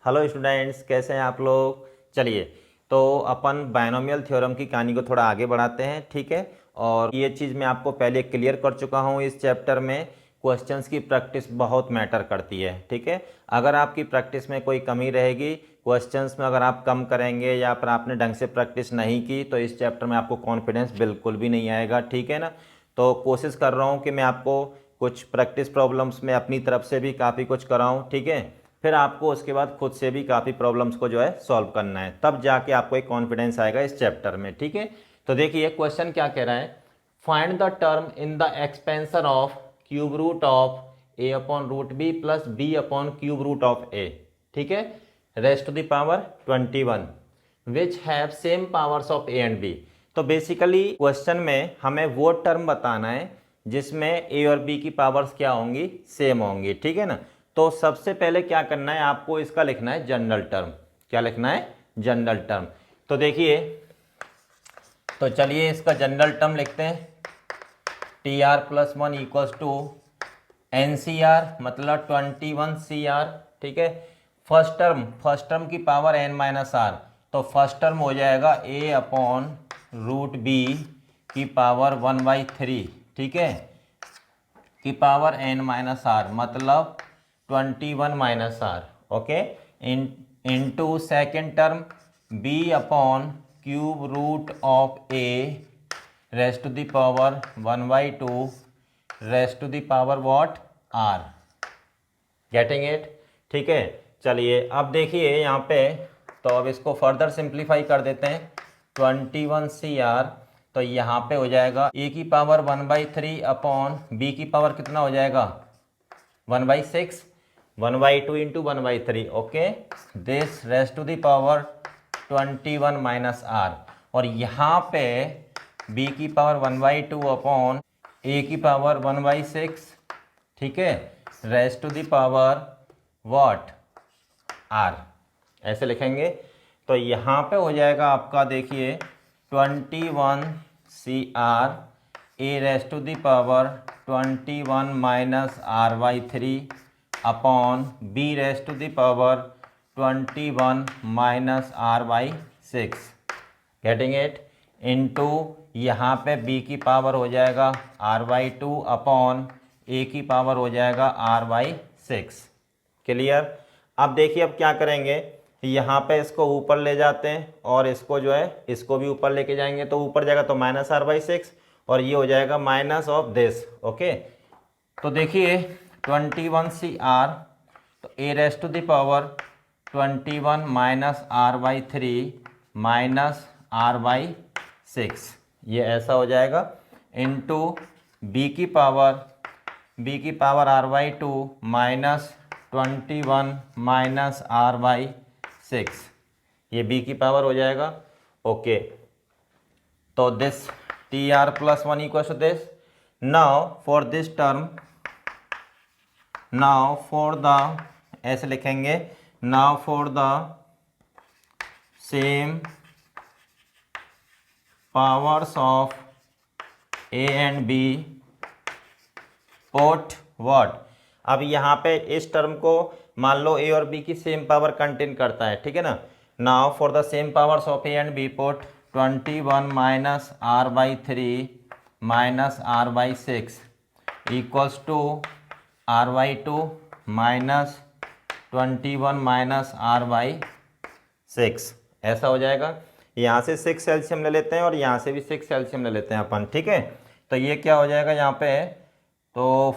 Hello students, कैसे हैं आप लोग। चलिए, तो अपन बायनोमियल थ्योरम की कहानी को थोड़ा आगे बढ़ाते हैं, ठीक है। और ये चीज़ मैं आपको पहले क्लियर कर चुका हूँ इस चैप्टर में। क्वेश्चंस की प्रैक्टिस बहुत मैटर करती है, ठीक है। अगर आपकी प्रैक्टिस में कोई कमी रहेगी, क्वेश्चंस में अगर आप कम करेंगे या फिर आपने ढंग से प्रैक्टिस नहीं की, तो इस चैप्टर में आपको कॉन्फिडेंस बिल्कुल भी नहीं आएगा, ठीक है ना। तो कोशिश कर रहा हूँ कि मैं आपको कुछ प्रैक्टिस प्रॉब्लम्स में अपनी तरफ से भी काफ़ी कुछ कराऊँ, ठीक है। फिर आपको उसके बाद खुद से भी काफ़ी प्रॉब्लम्स को जो है सॉल्व करना है, तब जाके आपको एक कॉन्फिडेंस आएगा इस चैप्टर में, ठीक है। तो देखिए क्वेश्चन क्या कह रहा है, find the term in the expansion of cube root of a upon root b plus b upon cube root of a, ठीक है, raised to the power 21 which have same powers of A and b. तो basically question में हमें वो term बताना है जिसमें ए और बी की पावर्स क्या होंगी, सेम होंगी, ठीक है ना। तो सबसे पहले क्या करना है, आपको इसका लिखना है जनरल टर्म। क्या लिखना है, जनरल टर्म। तो देखिए, तो चलिए इसका जनरल टर्म लिखते हैं। T R plus one equals to N C R, मतलब 21 CR, ठीक है। फर्स्ट टर्म की पावर n माइनस आर, तो फर्स्ट टर्म हो जाएगा a अपॉन रूट बी की पावर 1/3, ठीक है, की पावर n माइनस आर, मतलब 21 minus R, okay. Into second term b upon cube root of a raised to the power 1/2 raised to the power what, r। Getting it, ठीक है। चलिए अब देखिए यहाँ पे, तो अब इसको फर्दर सिंप्लीफाई कर देते हैं। 21 CR, तो यहाँ पे हो जाएगा e की पावर 1/3 अपॉन b की पावर कितना हो जाएगा 1/6, 1/2 into 1/3, okay. This raised to the power 21 minus r, और यहाँ पे b की पावर 1/2 अपॉन a की पावर 1/6, ठीक है, raised to the power what, r, ऐसे लिखेंगे। तो यहाँ पे हो जाएगा आपका, देखिए 21 CR a raised to the power 21 minus r/3 upon b raised to the power 21 minus r/6, getting it, into यहाँ पे b की पावर हो जाएगा r/2 अपॉन a की पावर हो जाएगा r/6। क्लियर। अब देखिए अब क्या करेंगे, यहाँ पे इसको ऊपर ले जाते हैं और इसको जो है इसको भी ऊपर लेके जाएंगे, तो ऊपर जाएगा तो माइनस r/6 और ये हो जाएगा माइनस ऑफ दिस, ओके। तो देखिए 21 CR, तो a raised to the power 21 minus r/3 minus r/6, ये ऐसा हो जाएगा, इनटू b की power r/2 minus 21 minus r/6, ये b की पावर हो जाएगा, ओके। तो this T R plus one equal to this. Now for this term, now for the, ऐसे लिखेंगे, now for the same powers of A and B put what. अब यहाँ पे इस टर्म को मान लो ए और बी की सेम पावर कंटेन करता है, ठीक है ना। Now for the same powers of A and B put 21 minus r/3 minus r/6 equals to r/2 minus 21 minus r/6, ऐसा हो जाएगा। यहाँ से 6 एलसीएम ले लेते हैं और यहाँ से भी 6 एलसीएम ले लेते हैं अपन, ठीक है। तो ये क्या हो जाएगा यहाँ पे, तो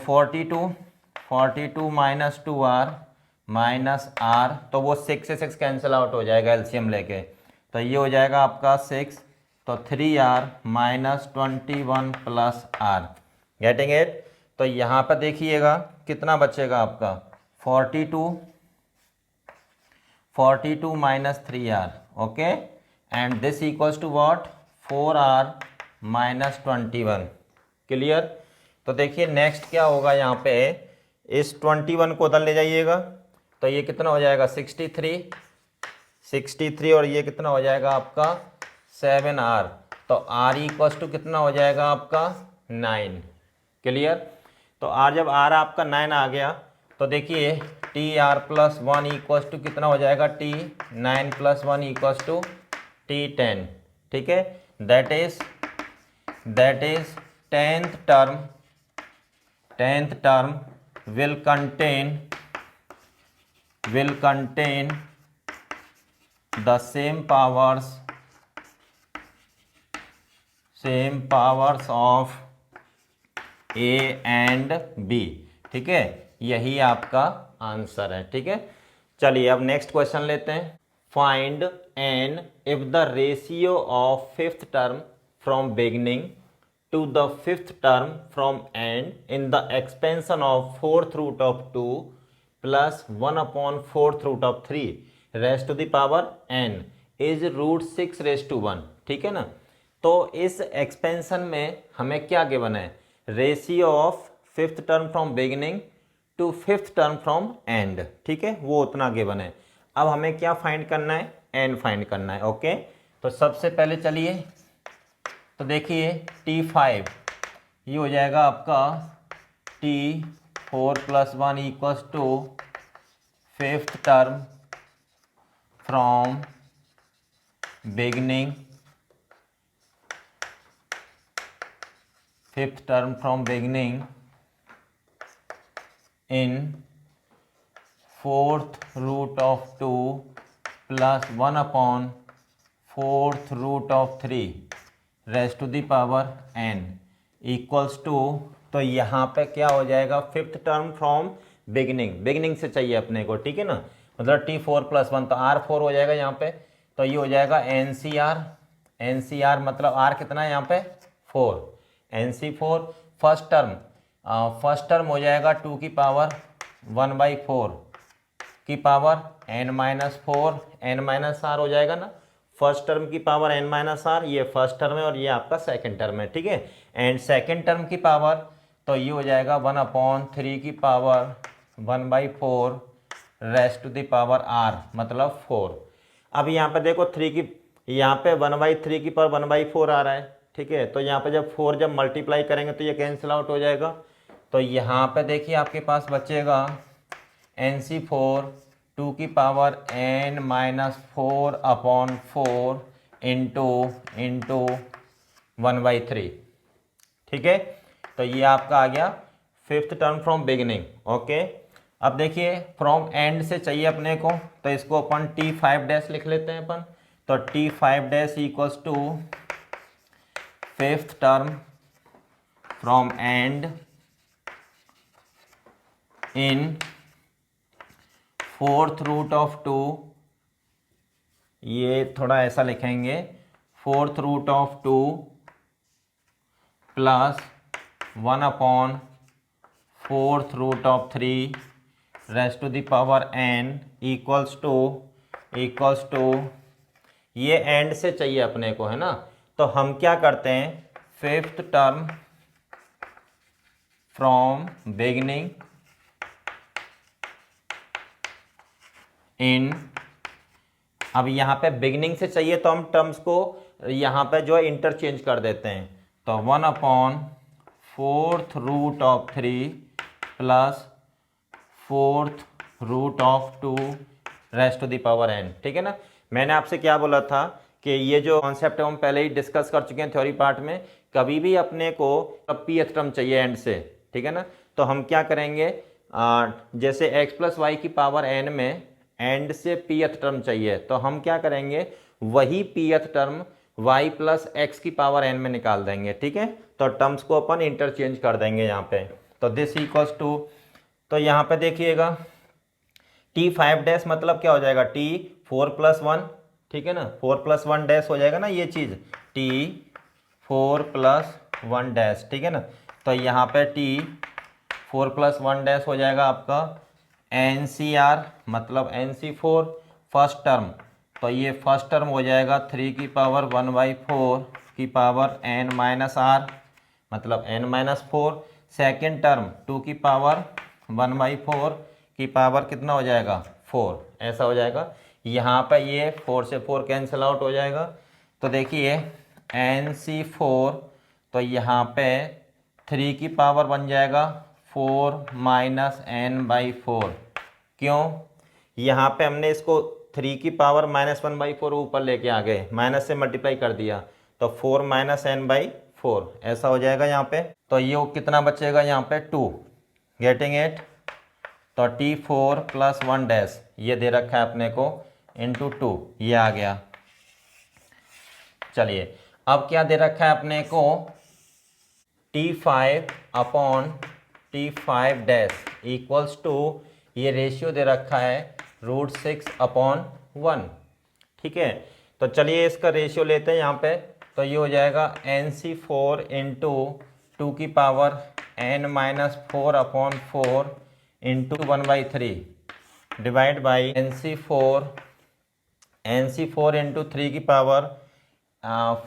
42 माइनस 2r माइनस r, तो वो 6 से 6 कैंसिल आउट हो जाएगा एलसीएम लेके, तो ये हो जाएगा आपका 6, तो 3r minus 21 plus r, getting it. तो यहाँ पर देखिएगा कितना बचेगा आपका 42 minus 3r, okay, and this equals to what 4r minus 21। Clear. तो देखिए नेक्स्ट क्या होगा, यहाँ पे इस 21 को उधर ले जाइएगा, तो ये कितना हो जाएगा 63 और ये कितना हो जाएगा आपका 7r, तो r इक्वल्स टू कितना हो जाएगा आपका 9। क्लियर। तो r जब r आपका 9 आ गया, तो देखिए T R plus one equals to कितना हो जाएगा, T 9 plus one equals to T 10, ठीक है। That is tenth term will contain the same powers of a and b, ठीक है। यही आपका आंसर है, ठीक है। चलिए अब नेक्स्ट क्वेश्चन लेते हैं। Find N if the ratio of fifth term from beginning to the fifth term from end in the expansion of fourth root of 2 plus 1 upon fourth root of 3 raised to the power n is root 6 raised to 1, ठीक है ना। तो इस expansion में हमें क्या given है, ratio of fifth term from beginning to fifth term from end, ठीक है, वो उतना गिवन है। अब हमें क्या फाइंड करना है, एन फाइंड करना है, ओके। तो सबसे पहले चलिए तो देखिए T5 ये हो जाएगा आपका T4 plus one equals to fifth term from beginning, fifth term from beginning in fourth root of 2 plus 1 upon fourth root of 3 raise to the power n equals to, तो यहाँ पे क्या हो जाएगा, फिफ्थ टर्म फ्रॉम बिगिनिंग से चाहिए अपने को, ठीक है ना। मतलब T4 प्लस वन, तो R4 हो जाएगा यहाँ पे। तो ये हो जाएगा NCR मतलब R कितना है यहाँ पे 4, NC4 फर्स्ट टर्म हो जाएगा 2 की पावर 1/4 की पावर n-4 n-r हो जाएगा ना। फर्स्ट टर्म की पावर n-r, ये फर्स्ट टर्म है और ये आपका सेकंड टर्म है, ठीक है। एंड सेकंड टर्म की पावर तो ये हो जाएगा 1/3 की power 1/4 raised to the power r मतलब 4। अब यहाँ पे देखो 3 की, यहाँ पे 1/3 की पावर 1/4 आ रहा है, ठीक है। तो यहाँ पे जब 4 जब मल्टीप्लाई करेंगे तो ये कैंसिल आउट हो जाएगा। तो यहाँ पे देखिए आपके पास बचेगा NC4 2 की पावर n-4 अपॉन 4 इंटू 1/3, ठीक है। तो ये आपका आ गया fifth term from beginning, okay. अब देखिए फ्रॉम एंड से चाहिए अपने को, तो इसको अपन T5 डैश लिख लेते हैं अपन। तो T5 dash equals to fifth term from end in fourth root of 2, ये थोड़ा ऐसा लिखेंगे, fourth root of 2 plus 1 upon fourth root of 3 raise to the power n equals to ये एंड से चाहिए अपने को, है ना। तो हम क्या करते हैं, fifth term from beginning in, अब यहाँ पे बिगिनिंग से चाहिए तो हम टर्म्स को यहाँ पे जो है इंटरचेंज कर देते हैं। तो 1 upon fourth root of 3 plus fourth root of 2 raise to the power n, ठीक है ना। मैंने आपसे क्या बोला था कि ये जो कॉन्सेप्ट है हम पहले ही डिस्कस कर चुके हैं थ्योरी पार्ट में। कभी भी अपने को pth टर्म चाहिए एंड से, ठीक है ना। तो हम क्या करेंगे, जैसे x प्लस वाई की पावर n में एंड से pth टर्म चाहिए, तो हम क्या करेंगे, वही pth term y plus x की पावर n में निकाल देंगे, ठीक है। तो टर्म्स को अपन इंटरचेंज कर देंगे यहाँ पे। तो दिस इक्वल्स टू, तो यहाँ पे देखिएगा T5 डैश मतलब क्या हो जाएगा, T4 प्लस 1, ठीक है ना, 4 प्लस 1 डैश हो जाएगा ना ये चीज़, T4 प्लस 1 डैश, ठीक है ना। तो यहाँ पे T4 प्लस 1 डैश हो जाएगा आपका NCR मतलब NC4 फर्स्ट टर्म, तो ये फर्स्ट टर्म हो जाएगा 3 की पावर 1/4 की पावर n-r मतलब n-4। सेकेंड टर्म 2 की पावर 1/4 की पावर कितना हो जाएगा 4, ऐसा हो जाएगा। यहाँ पे ये 4 से 4 कैंसिल आउट हो जाएगा। तो देखिए NC4, तो यहाँ पे 3 की पावर बन जाएगा 4 माइनस एन बाई 4। क्यों? यहाँ पे हमने इसको 3 की पावर -1/4 ऊपर लेके आ गए, माइनस से मल्टीप्लाई कर दिया, तो 4 माइनस एन बाई 4 ऐसा हो जाएगा यहाँ पे। तो ये कितना बचेगा यहाँ पे 2, गेटिंग इट। तो T4 + 1 डैश ये दे रखा है अपने को इंटू 2, ये आ गया। चलिए अब क्या दे रखा है अपने को, T5 upon T5 dash equals to, ये रेशियो दे रखा है √6/1। ठीक है, तो चलिए इसका रेशियो लेते हैं यहाँ पे। तो ये हो जाएगा NC4 इंटू 2 की power n-4/4 into 1/3 divide by NC4 into 3 की power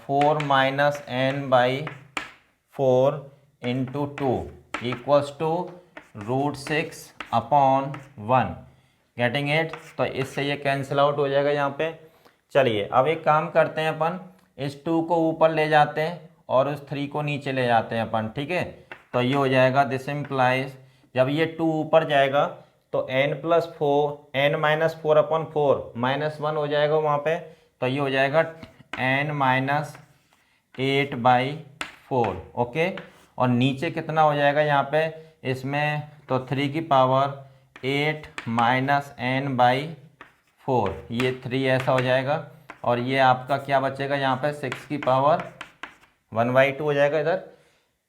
4 minus n/4 into 2 equals to √6/1। Getting it. तो इससे ये कैंसिल आउट हो जाएगा यहाँ पे। चलिए अब एक काम करते हैं, अपन इस 2 को ऊपर ले जाते हैं और उस 3 को नीचे ले जाते हैं अपन। ठीक है, तो ये हो जाएगा, दिस इम्प्लाइज जब ये 2 ऊपर जाएगा तो n+4 -1 हो जाएगा वहाँ पे, तो ये हो जाएगा n-8/4। ओके, और नीचे कितना हो जाएगा यहाँ पे इसमें, तो 3 की पावर 8 माइनस n/4, ये 3 ऐसा हो जाएगा। और ये आपका क्या बचेगा यहाँ पे 6 की पावर 1/2 हो जाएगा इधर।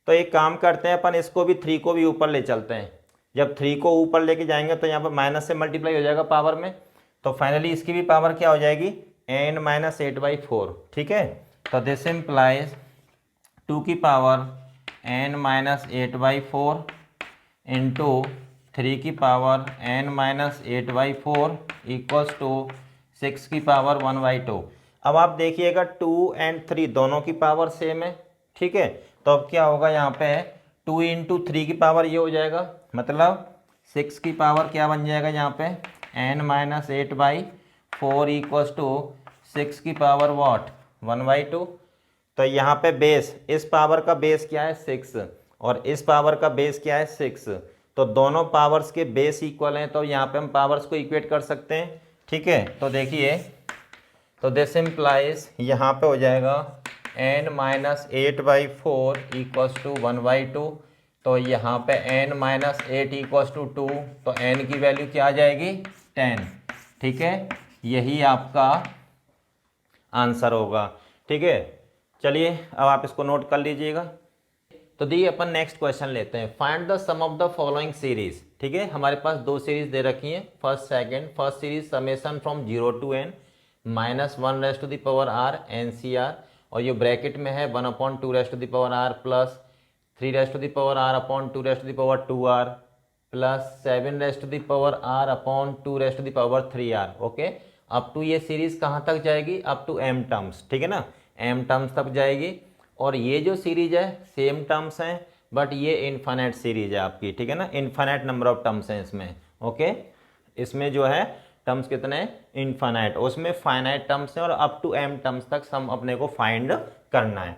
तो एक काम करते हैं अपन, इसको भी 3 को भी ऊपर ले चलते हैं। जब 3 को ऊपर लेके जाएंगे तो यहाँ पर माइनस से मल्टीप्लाई हो जाएगा पावर में, तो फाइनली इसकी भी पावर क्या हो जाएगी n-8/4। ठीक है, तो दिस इम्प्लाइज 2 की पावर n-8/4 इंटू 3 की पावर n-8/4 इक्वल्स टू 6 की पावर 1/2। अब आप देखिएगा 2 और 3 दोनों की पावर सेम है। ठीक है, तो अब क्या होगा यहाँ पे 2 इंटू 3 की पावर ये हो जाएगा, मतलब 6 की पावर क्या बन जाएगा यहाँ पे n-8/4 इक्वल्स टू 6 की पावर वॉट 1/2। तो यहाँ पे बेस, इस पावर का बेस क्या है 6 और इस पावर का बेस क्या है 6, तो दोनों पावर्स के बेस इक्वल हैं, तो यहाँ पे हम पावर्स को इक्वेट कर सकते हैं। ठीक है, तो देखिए, तो दिस इम्प्लाइज यहाँ पे हो जाएगा n-8/4 इक्वल्स टू 1/2। तो यहाँ पे n-8 इक्वल्स टू 2, तो n की वैल्यू क्या आ जाएगी 10। ठीक है, यही आपका आंसर होगा। ठीक है, चलिए अब आप इसको नोट कर लीजिएगा। तो दी अपन नेक्स्ट क्वेश्चन लेते हैं, find the sum of the following series. ठीक है, हमारे पास 2 सीरीज दे रखी हैं, first series summation from 0 to n -1r NCR, और ये ब्रैकेट में है 1/2r plus 3r/2r plus 7r/2r। Okay, up to ये सीरीज कहाँ तक जाएगी, अप टू m टर्म्स। ठीक है ना, m टर्म्स तक जाएगी। और ये जो सीरीज है सेम टर्म्स हैं, बट ये इनफाइनाइट सीरीज है आपकी। ठीक है ना, इनफाइनाइट नंबर ऑफ टर्म्स हैं इसमें। ओके, इसमें जो है टर्म्स कितने इनफाइनाइट, उसमें फाइनाइट टर्म्स हैं और अप टू m टर्म्स तक सम अपने को फाइंड करना है।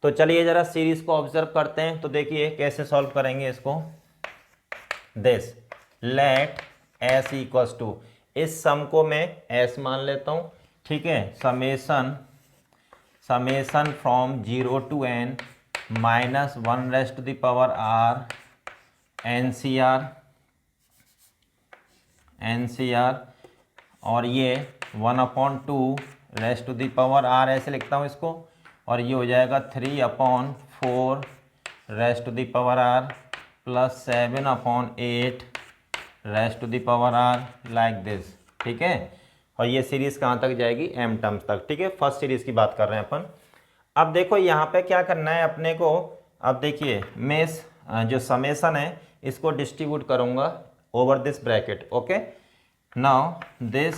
तो चलिए जरा सीरीज को ऑब्जर्व करते हैं। तो देखिए कैसे सॉल्व करेंगे इसको। This let s equals to, इस सम को मैं s मान लेता हूँ। ठीक है, summation from 0 to n -1r NCR, और ये 1/2r ऐसे लिखता हूँ इसको, और ये हो जाएगा 3/4r plus 7/8r like this. ठीक है, और ये सीरीज कहाँ तक जाएगी m टर्म्स तक। ठीक है, फर्स्ट सीरीज की बात कर रहे हैं अपन। अब देखो यहाँ पे क्या करना है अपने को। अब देखिए मैं इस जो समेशन है इसको डिस्ट्रीब्यूट करूँगा over this bracket. Okay, now this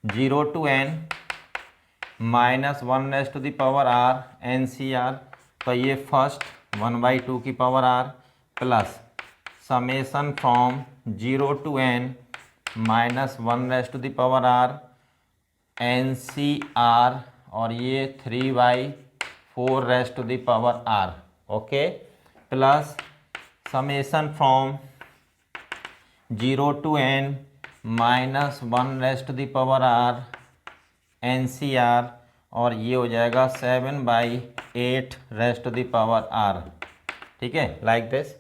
0 to n -1r NCR, तो ये फर्स्ट 1/2 की power r plus summation from 0 to n -1r NCR, और ये 3/4r। Okay, plus summation from 0 to n minus 1 raised to the power r NCR, और ये हो जाएगा 7/8 raised to the power r। ठीक है, लाइक दिस।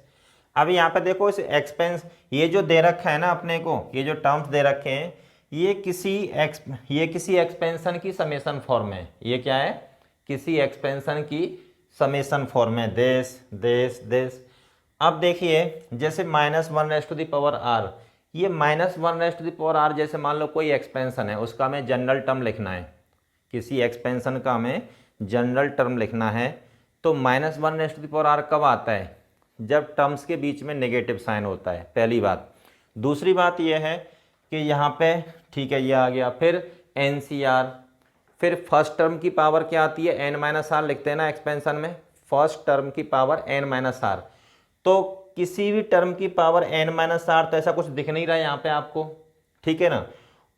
अब यहाँ पे देखो इस एक्सपेंस, ये जो दे रखा है ना अपने को, ये जो टर्म्स दे रखे हैं, ये किसी एक्सपेंशन की समेशन फॉर्म है। ये क्या है? किसी एक्सपेंशन की समेशन फॉर्म है, दिस दिस दिस। अब देखिए जैसे -1 raised to the power r, ये -1 raised to the power r, जैसे मान लो कोई एक्सपेंशन है, उसका हमें जनरल टर्म लिखना है, किसी एक्सपेंशन का हमें जनरल टर्म लिखना है, तो -1 raised to the power r कब आता है? जब टर्म्स के बीच में नेगेटिव साइन होता है, पहली बात। दूसरी बात यह है कि यहाँ पे, ठीक है, ये आ गया, फिर NCR, फिर फर्स्ट टर्म की पावर क्या आती है? n-r लिखते हैं ना एक्सपेंशन में, फर्स्ट टर्म की पावर n-r। तो किसी भी टर्म की पावर n-r, तो ऐसा कुछ दिख नहीं रहा है यहाँ पे आपको, ठीक है ना।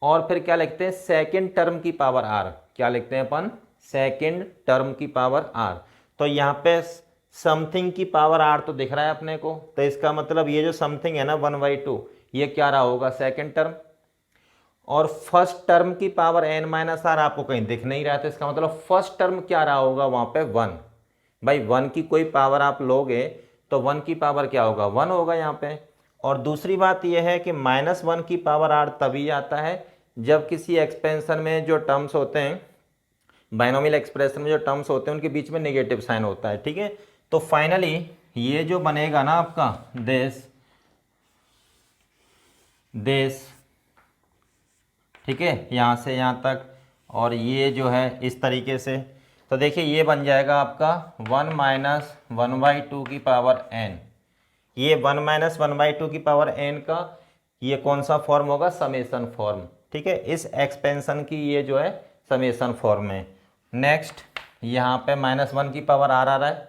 और फिर क्या लिखते हैं? सेकेंड टर्म की पावर r। क्या लिखते हैं अपन? सेकेंड टर्म की पावर r। तो यहाँ पे समथिंग की पावर r तो दिख रहा है अपने को, तो इसका मतलब ये जो समथिंग है ना 1/2, ये क्या रहा होगा? Second term. और फर्स्ट टर्म की पावर n-r आपको कहीं दिख नहीं रहा है, तो इसका मतलब फर्स्ट टर्म क्या रहा होगा वहां पे? 1। भाई 1 की कोई पावर आप लोगे तो 1 की पावर क्या होगा? 1 होगा यहाँ पे। और दूसरी बात यह है कि -1 की पावर r तभी आता है जब किसी एक्सपेंशन में जो टर्म्स होते हैं, बाइनोमियल एक्सप्रेशन में जो टर्म्स होते हैं, उनके बीच में नेगेटिव साइन होता है, ठीक है। तो फाइनली ये जो बनेगा ना आपका दिस, ठीक है, यहाँ से यहाँ तक, और ये जो है इस तरीके से, तो देखिए ये बन जाएगा आपका 1 - 1/2 की पावर n। ये 1 - 1/2 की पावर n का ये कौन सा फॉर्म होगा? समेशन फॉर्म, ठीक है। इस एक्सपेंशन की ये जो है समेशन फॉर्म है। नेक्स्ट यहाँ पे -1 की पावर r आ रहा है,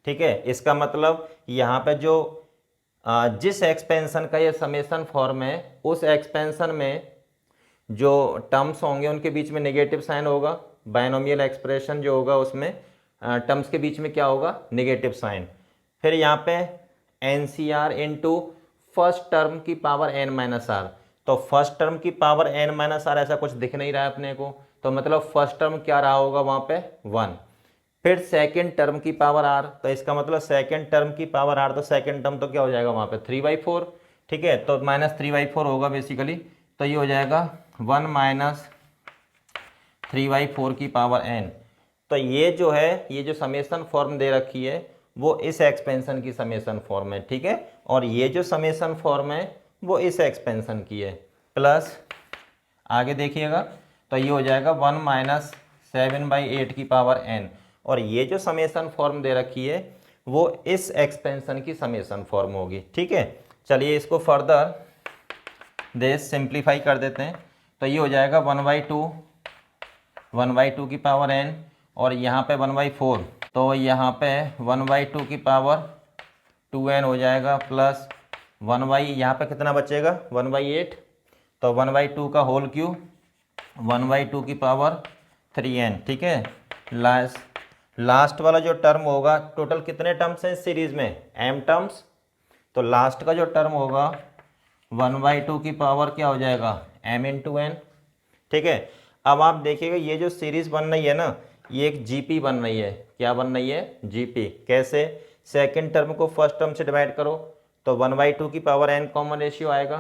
ठीक है। इसका मतलब यहाँ पे जो जिस एक्सपेंशन का ये समेशन फॉर्म है, उस एक्सपेंशन में जो टर्म्स होंगे उनके बीच में नेगेटिव साइन होगा। बाइनोमियल एक्सप्रेशन जो होगा उसमें टर्म्स के बीच में क्या होगा? Negative sign. फिर यहाँ पे NCR इंटू फर्स्ट टर्म की पावर n-r, तो फर्स्ट टर्म की पावर n-r ऐसा कुछ दिख नहीं रहा है अपने को, तो मतलब फर्स्ट टर्म क्या रहा होगा वहाँ पे? 1। फिर सेकेंड टर्म की पावर r, तो इसका मतलब सेकेंड टर्म की पावर r, तो सेकेंड टर्म तो क्या हो जाएगा वहाँ पे? 3/4, ठीक है। तो -3/4 होगा बेसिकली, तो ये हो जाएगा 1 - 3/4 की पावर n। तो ये जो है, ये जो समेशन फॉर्म दे रखी है वो इस एक्सपेंशन की समेशन फॉर्म है, ठीक है। और ये जो समेशन फॉर्म है वो इस एक्सपेंशन की है। प्लस आगे देखिएगा, तो ये हो जाएगा 1 - 7/8 की पावर n, और ये जो समेशन फॉर्म दे रखी है वो इस एक्सपेंशन की समेशन फॉर्म होगी, ठीक है। चलिए इसको फर्दर दिस सिंप्लीफाई कर देते हैं, तो ये हो जाएगा 1/2 की पावर n, और यहाँ पे 1/4, तो यहाँ पे 1/2 की पावर 2n हो जाएगा, प्लस 1/, यहाँ पे कितना बचेगा? 1/8, तो 1/2 का होल क्यूब, 1/2 की पावर 3n, ठीक है। लास्ट वाला जो टर्म होगा, टोटल कितने टर्म्स हैं सीरीज में? m टर्म्स, तो लास्ट का जो टर्म होगा 1/2 की पावर क्या हो जाएगा? m × n, ठीक है। अब आप देखिएगा ये जो सीरीज बन रही है ना, ये एक जीपी बन रही है। क्या बन रही है? जीपी। कैसे? सेकंड टर्म को फर्स्ट टर्म से डिवाइड करो तो 1/2 की पावर n कॉमन रेशियो आएगा।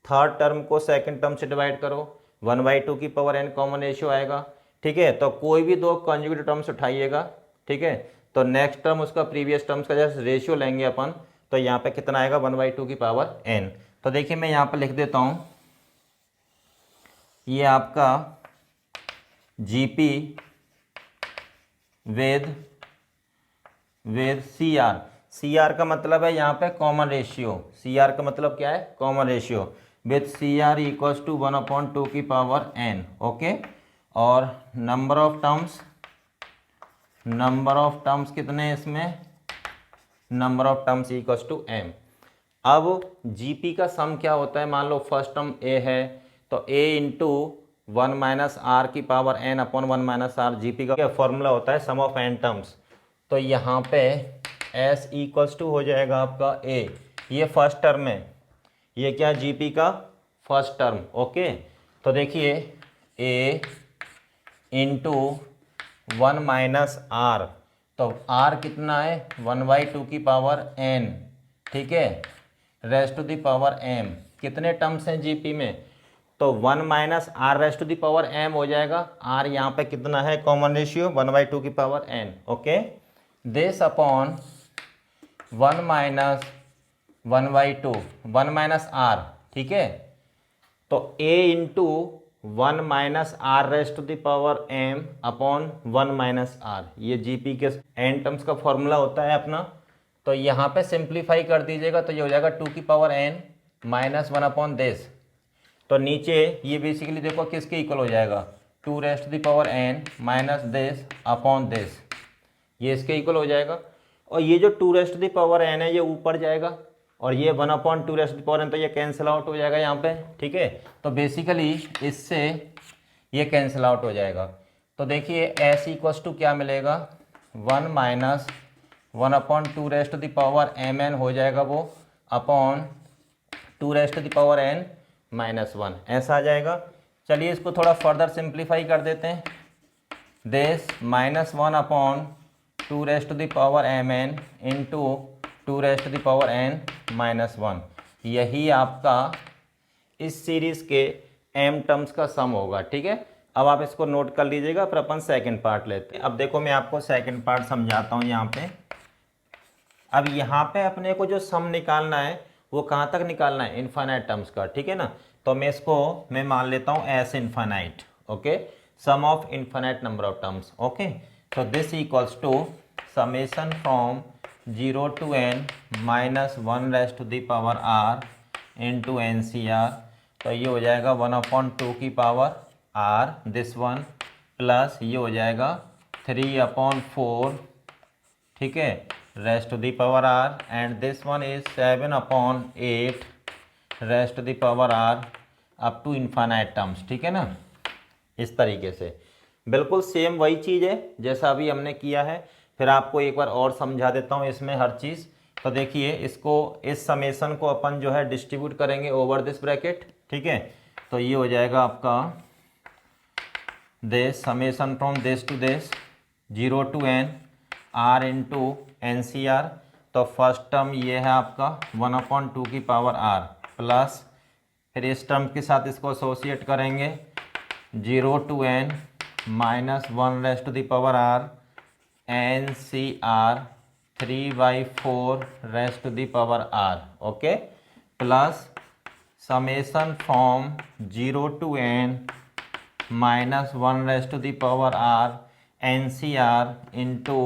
थर्ड टर्म को सेकंड टर्म से डिवाइड करो, 1/2 की पावर n कॉमन रेशियो आएगा, ठीक है। तो कोई भी दो कॉन्जुगेटिव टर्म्स उठाइएगा, ठीक है, तो नेक्स्ट टर्म उसका प्रीवियस टर्म्स का जैसे रेशियो लेंगे अपन, तो यहाँ पे कितना आएगा? 1/2 की पावर n। तो देखिए मैं यहाँ पर लिख देता हूँ, ये आपका जीपी विद CR का मतलब है यहाँ पे कॉमन रेशियो। CR का मतलब क्या है? Common ratio. विथ CR = 1/2 की पावर n, ओके। और नंबर ऑफ टर्म्स कितने हैं इसमें? Number of terms = m। अब जीपी का सम क्या होता है? मान लो फर्स्ट टर्म a है, तो a × 1 - r की पावर n/1 - r, जीपी का फॉर्मूला होता है सम ऑफ n टर्म्स। तो यहाँ पे एस इक्वल्स टू हो जाएगा आपका ए, ये फर्स्ट टर्म है, ये क्या जीपी का फर्स्ट टर्म। ओके, तो देखिए ए इंटू 1 माइनस आर, तो आर कितना है 1/2 की पावर एन, ठीक है, raised to the power M. कितने टर्म्स हैं जीपी में, तो 1 minus R raised to the power M हो जाएगा। आर यहाँ पे कितना है कॉमन रेशियो 1/2 की power N. Okay, this upon 1 minus 1/2 1 minus R, ठीक है, तो a into 1 minus R raised to the power M upon 1 minus R, ये जीपी के एन टर्म्स का फॉर्मूला होता है अपना। तो यहाँ पे सिंप्लीफाई कर दीजिएगा तो ये हो जाएगा 2 की power N minus 1 upon this. तो नीचे ये बेसिकली देखो किसके इक्वल हो जाएगा 2 raised to the power N minus this upon this, ये इसके इक्वल हो जाएगा। और ये जो 2 raised to the power N है ये ऊपर जाएगा और ये 1 upon 2 raised to the power N, तो ये कैंसिल आउट हो जाएगा यहाँ पे, ठीक है। तो बेसिकली इससे ये कैंसिल आउट हो जाएगा। तो देखिए एस इक्वल्स टू क्या मिलेगा 1 minus 1 upon 2 raised to the power M N हो जाएगा वो upon 2 raised to the power N minus 1, ऐसा आ जाएगा। चलिए इसको थोड़ा फर्दर सिंप्लीफाई कर देते हैं। This minus 1 upon 2 raised to the power M N into 2 raised to the power N minus 1, यही आपका इस सीरीज के एम टर्म्स का सम होगा, ठीक है। अब आप इसको नोट कर लीजिएगा, फिर अपन सेकंड पार्ट लेते हैं। अब देखो मैं आपको सेकंड पार्ट समझाता हूँ यहाँ पे। अब यहाँ पे अपने को जो सम निकालना है वो कहाँ तक निकालना है इनफाइनाइट टर्म्स का, ठीक है ना। तो मैं इसको मान लेता हूँ S infinite, okay, sum of infinite number of terms. Okay, तो this equals to summation from 0 to n minus 1 raised to the power r into N C R, तो ये हो जाएगा 1/2 की power r this one, plus ये हो जाएगा 3/4, ठीक है, raised to the power r, and this one is 7/8 raised to the power r up to infinite terms, ठीक है ना। इस तरीके से बिल्कुल सेम वही चीज़ है जैसा अभी हमने किया है। फिर आपको एक बार और समझा देता हूँ इसमें हर चीज़। तो देखिए इसको, इस समेशन को अपन जो है डिस्ट्रीब्यूट करेंगे ओवर दिस ब्रैकेट, ठीक है। तो ये हो जाएगा आपका this summation from this to this 0 to n r into N C R. तो फर्स्ट टर्म ये है आपका 1/2 की पावर r, प्लस फिर इस टर्म के साथ इसको एसोसिएट करेंगे 0 to n minus 1 raised to the power r N C R 3/4 raised to the power r, okay, plus summation from 0 to n minus 1 raised to the power r N C R into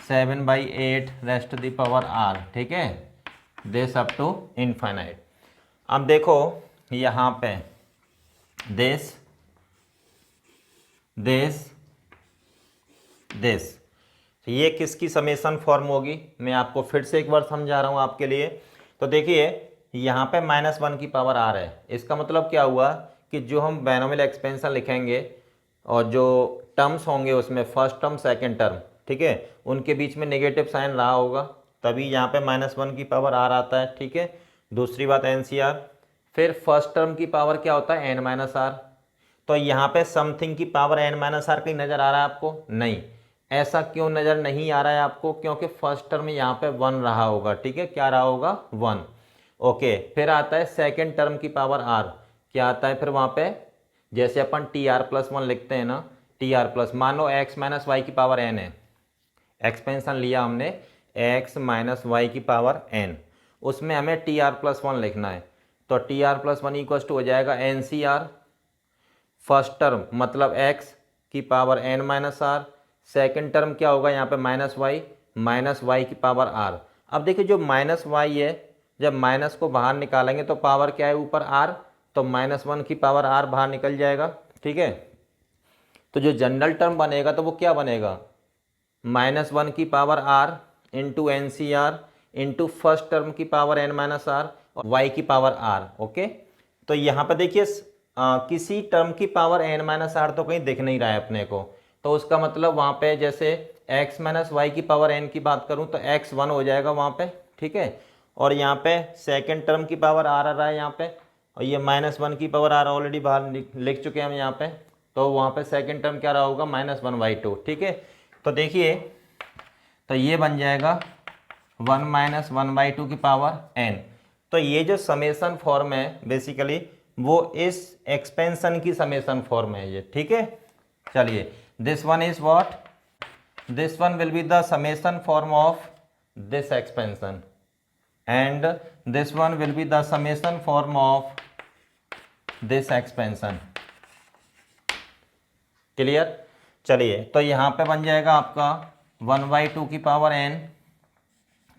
7/8 raised to the power r, ठीक है, this up to infinite. अब देखो यहाँ पे this तो ये किसकी summation form होगी, मैं आपको फिर से एक बार समझा रहा हूँ आपके लिए। तो देखिए यहाँ पे -1 की पावर r है, इसका मतलब क्या हुआ कि जो हम बायनोमियल एक्सपेंशन लिखेंगे और जो टर्म्स होंगे उसमें फर्स्ट टर्म सेकंड टर्म, ठीक है, उनके बीच में नेगेटिव साइन रहा होगा, तभी यहाँ पे -1 की पावर r आता है, ठीक है। दूसरी बात NCR, फिर फर्स्ट टर्म की पावर क्या होता है n-r। तो यहाँ पे समथिंग की पावर n-r कहीं नज़र आ रहा है आपको, नहीं। ऐसा क्यों नज़र नहीं आ रहा है आपको, क्योंकि फर्स्ट टर्म यहाँ पे 1 रहा होगा, ठीक है, क्या रहा होगा 1, ओके। फिर आता है सेकंड टर्म की पावर r, क्या आता है फिर वहाँ पे, जैसे अपन tr+1 लिखते हैं ना, tr+, मान लो x माइनस वाई की पावर n है, एक्सपेंशन लिया हमने x माइनस वाई की पावर n, उसमें हमें tr+1 लिखना है। तो tr+1 इक्वल्स टू हो जाएगा NCR, फर्स्ट टर्म मतलब x की पावर n-r, सेकंड टर्म क्या होगा यहाँ पे माइनस वाई की पावर r। अब देखिए जो माइनस वाई है, जब माइनस को बाहर निकालेंगे तो पावर क्या है ऊपर r, तो -1 की पावर r बाहर निकल जाएगा, ठीक है। तो जो जनरल टर्म बनेगा तो वो क्या बनेगा, -1 की power r into NCR into first term की पावर n-r और y की पावर r, ओके। तो यहाँ पर देखिए किसी टर्म की पावर n-r तो कहीं दिख नहीं रहा है अपने को, तो उसका मतलब वहाँ पे जैसे x माइनस वाई की पावर n की बात करूं तो x 1 हो जाएगा वहाँ पे, ठीक है। और यहाँ पे सेकेंड टर्म की पावर r आ रहा है यहाँ पे, और ये -1 की पावर r ऑलरेडी बाहर लिख चुके हैं हम यहाँ पे, तो वहाँ पे सेकेंड टर्म क्या रहा होगा -1/2, ठीक है। तो देखिए, तो ये बन जाएगा 1 - 1/2 की पावर n। तो ये जो समेसन फॉर्म है बेसिकली वो इस एक्सपेंशन की समेसन फॉर्म है ये, ठीक है। चलिए, this one is what, this one will be the summation form of this expansion and this one will be the summation form of this expansion. Clear. चलिए, तो यहाँ पे बन जाएगा आपका 1/2 की पावर n,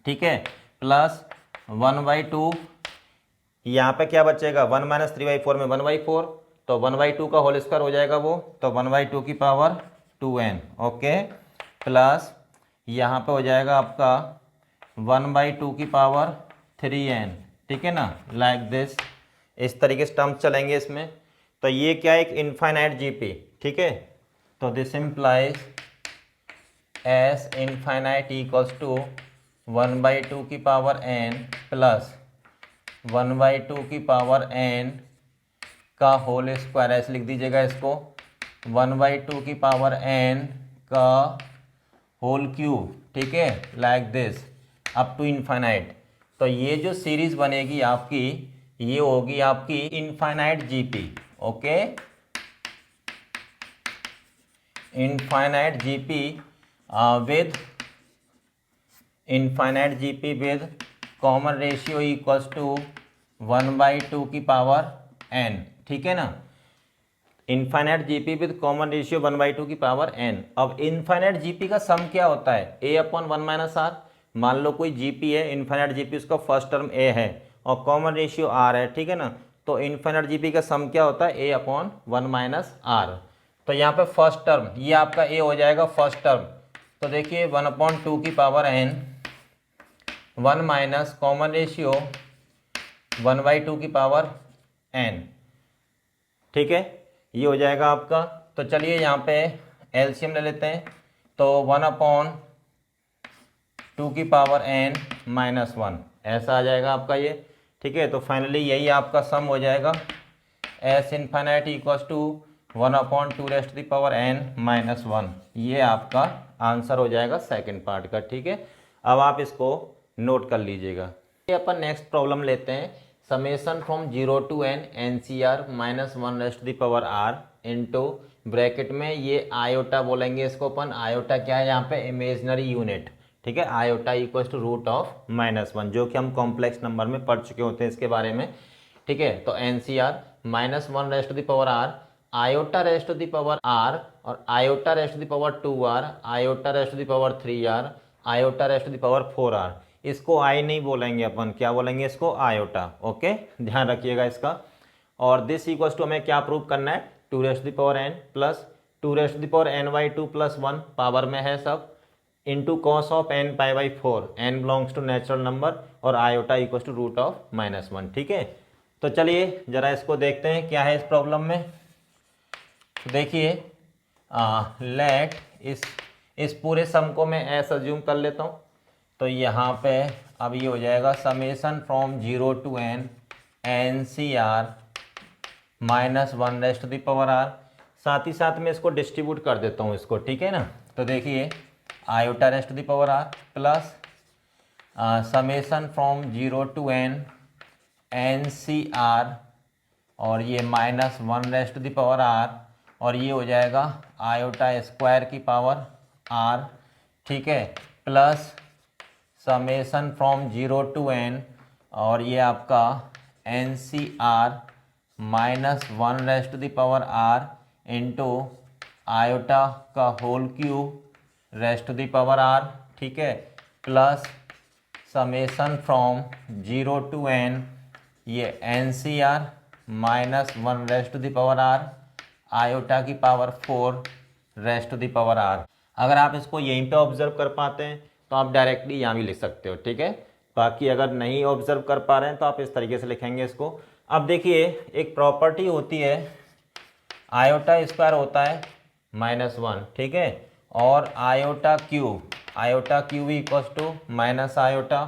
ठीक है, प्लस 1/2, यहाँ पे क्या बचेगा 1 - 3/4 में 1/4, तो 1/2 का होल स्क्वायर हो जाएगा वो, तो 1/2 की पावर 2n, ओके, प्लस यहाँ पे हो जाएगा आपका 1/2 की पावर 3n, ठीक है ना, लाइक दिस, इस तरीके से टर्म्स चलेंगे इसमें। तो ये क्या है, एक इनफाइनाइट जीपी, ठीक है। तो this implies S infinite equals to 1/2 की पावर n प्लस 1/2 की पावर n का होल स्क्वायर, ऐसे लिख दीजिएगा इसको, 1/2 की पावर n का होल क्यूब, ठीक है, like this up to infinite. तो ये जो सीरीज बनेगी आपकी, ये होगी आपकी infinite GP, okay, infinite GP with infinite GP with common ratio equals to 1/2 की पावर n, ठीक है ना। Infinite GP with common ratio 1/2 की पावर n। अब इनफाइनाइट जीपी का सम क्या होता है, a/1 - r। मान लो कोई जीपी है, इनफाइनाइट जीपी, उसका फर्स्ट टर्म a है और कॉमन रेशियो r है, ठीक है ना। तो इनफाइनाइट जीपी का सम क्या होता है, a/1 - r। तो यहाँ पे फर्स्ट टर्म ये आपका a हो जाएगा फर्स्ट टर्म, तो देखिए 1/2 की power n, 1 minus common ratio 1/2 की पावर n, ठीक है, ये हो जाएगा आपका। तो चलिए यहाँ पे एलसीएम ले लेते हैं, तो 1/2 की पावर n - 1 ऐसा आ जाएगा आपका ये, ठीक है। तो फाइनली यही आपका सम हो जाएगा, एस इनफाइनाइट इक्वल्स टू 1/2 की पावर n - 1। ये आपका आंसर हो जाएगा सेकंड पार्ट का, ठीक है। अब आप इसको नोट कर लीजिएगा। ये अपन नेक्स्ट प्रॉब्लम लेते हैं, summation from 0 to n NCR -1 की पावर r इंटू ब्रैकेट में ये आयोटा बोलेंगे इसको अपन। आयोटा क्या है यहाँ पे, इमेजनरी यूनिट, ठीक है। आयोटा इक्वल्स टू √(-1), जो कि हम कॉम्प्लेक्स नंबर में पढ़ चुके होते हैं इसके बारे में, ठीक है। तो NCR -1 की पावर r, आयोटा रेस्ट की पावर r और आयोटा रेस्ट की पावर 2r, आयोटा रेस्ट की पावर 3r, आयोटा रेस्ट की पावर 4r। इसको आई नहीं बोलेंगे अपन, क्या बोलेंगे इसको, आयोटा, ओके, ध्यान रखिएगा इसका। और दिस इक्वल्स टू हमें क्या प्रूव करना है, 2n प्लस 2n/2 + 1 पावर में है सब, into cos of n π/4, n belongs to natural number, और आयोटा इक्वल्स टू √(-1), ठीक है। तो चलिए जरा इसको देखते हैं क्या है इस प्रॉब्लम में। तो देखिए, लेट इस पूरे सम को मैं ऐसा अज्यूम कर लेता हूँ। तो यहाँ पे अब ये हो जाएगा summation from 0 to n NCR -1 की पावर r। साथ ही साथ में इसको डिस्ट्रीब्यूट कर देता हूँ इसको, ठीक है ना। तो देखिए, आयोटा रेस्ट की power r plus summation from 0 to n NCR, और ये -1 की पावर r, और ये हो जाएगा आयोटा स्क्वायर की पावर r, ठीक है, plus summation from 0 to n, और ये आपका NCR -1 की पावर r इंटू आयोटा का होल क्यूब रेस्ट की पावर r, ठीक है, plus summation from 0 to n, ये NCR -1 की पावर r आयोटा की पावर 4 रेस्ट की पावर r। अगर आप इसको यहीं पे ऑब्जर्व कर पाते हैं तो आप डायरेक्टली यहाँ भी लिख सकते हो, ठीक है। बाकी अगर नहीं ऑब्जर्व कर पा रहे हैं तो आप इस तरीके से लिखेंगे इसको। अब देखिए, एक प्रॉपर्टी होती है, आयोटा स्क्वायर होता है -1, ठीक है, और iota cube equals to minus iota,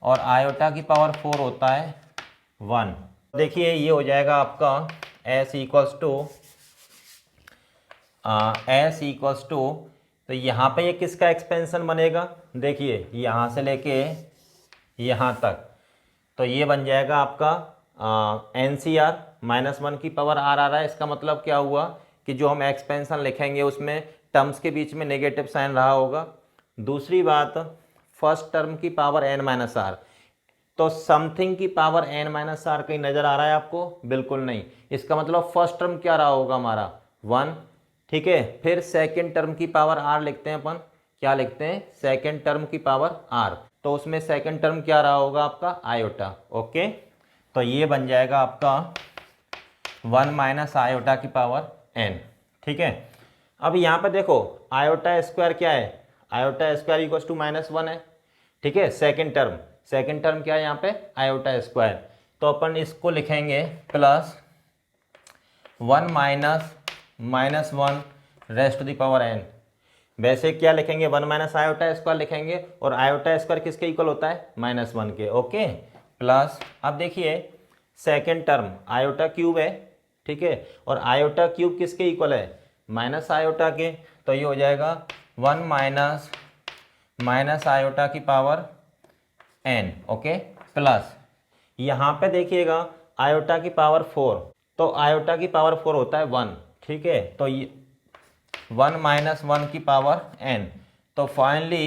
और आयोटा की पावर 4 होता है 1। देखिए ये हो जाएगा आपका s इक्वल्स टू, तो यहाँ पे ये किसका एक्सपेंशन बनेगा, देखिए यहाँ से लेके यहाँ तक, तो ये बन जाएगा आपका NCR -1 की पावर r आ रहा है। इसका मतलब क्या हुआ कि जो हम एक्सपेंशन लिखेंगे उसमें टर्म्स के बीच में नेगेटिव साइन रहा होगा। दूसरी बात, फर्स्ट टर्म की पावर n-r, तो समथिंग की पावर n-r कहीं नजर आ रहा है आपको, बिल्कुल नहीं। इसका मतलब फर्स्ट टर्म क्या रहा होगा हमारा 1, ठीक है। फिर सेकंड टर्म की पावर r लिखते हैं अपन, क्या लिखते हैं, सेकंड टर्म की पावर r, तो उसमें सेकंड टर्म क्या रहा होगा आपका आयोटा। ओके, तो ये बन जाएगा आपका 1 माइनस आयोटा की पावर n, ठीक है। अब यहाँ पे देखो आयोटा स्क्वायर क्या है, आयोटा स्क्वायर इक्वल टू -1 है, ठीक है। सेकंड टर्म क्या है यहाँ पे, आयोटा स्क्वायर, तो अपन इसको लिखेंगे plus 1 minus 1 raised to the power n। वैसे क्या लिखेंगे, 1 माइनस आयोटा स्क्वायर लिखेंगे, और आयोटा स्क्वायर किसके इक्वल होता है, -1 के। ओके, प्लस अब देखिए सेकंड टर्म आयोटा क्यूब है, ठीक है, और आयोटा क्यूब किसके इक्वल है, माइनस आयोटा के, तो ये हो जाएगा 1 माइनस आयोटा की पावर n। ओके, प्लस यहाँ पे देखिएगा आयोटा की पावर 4, तो आयोटा की पावर 4 होता है 1, ठीक है, तो ये 1 माइनस 1 की पावर n, तो फाइनली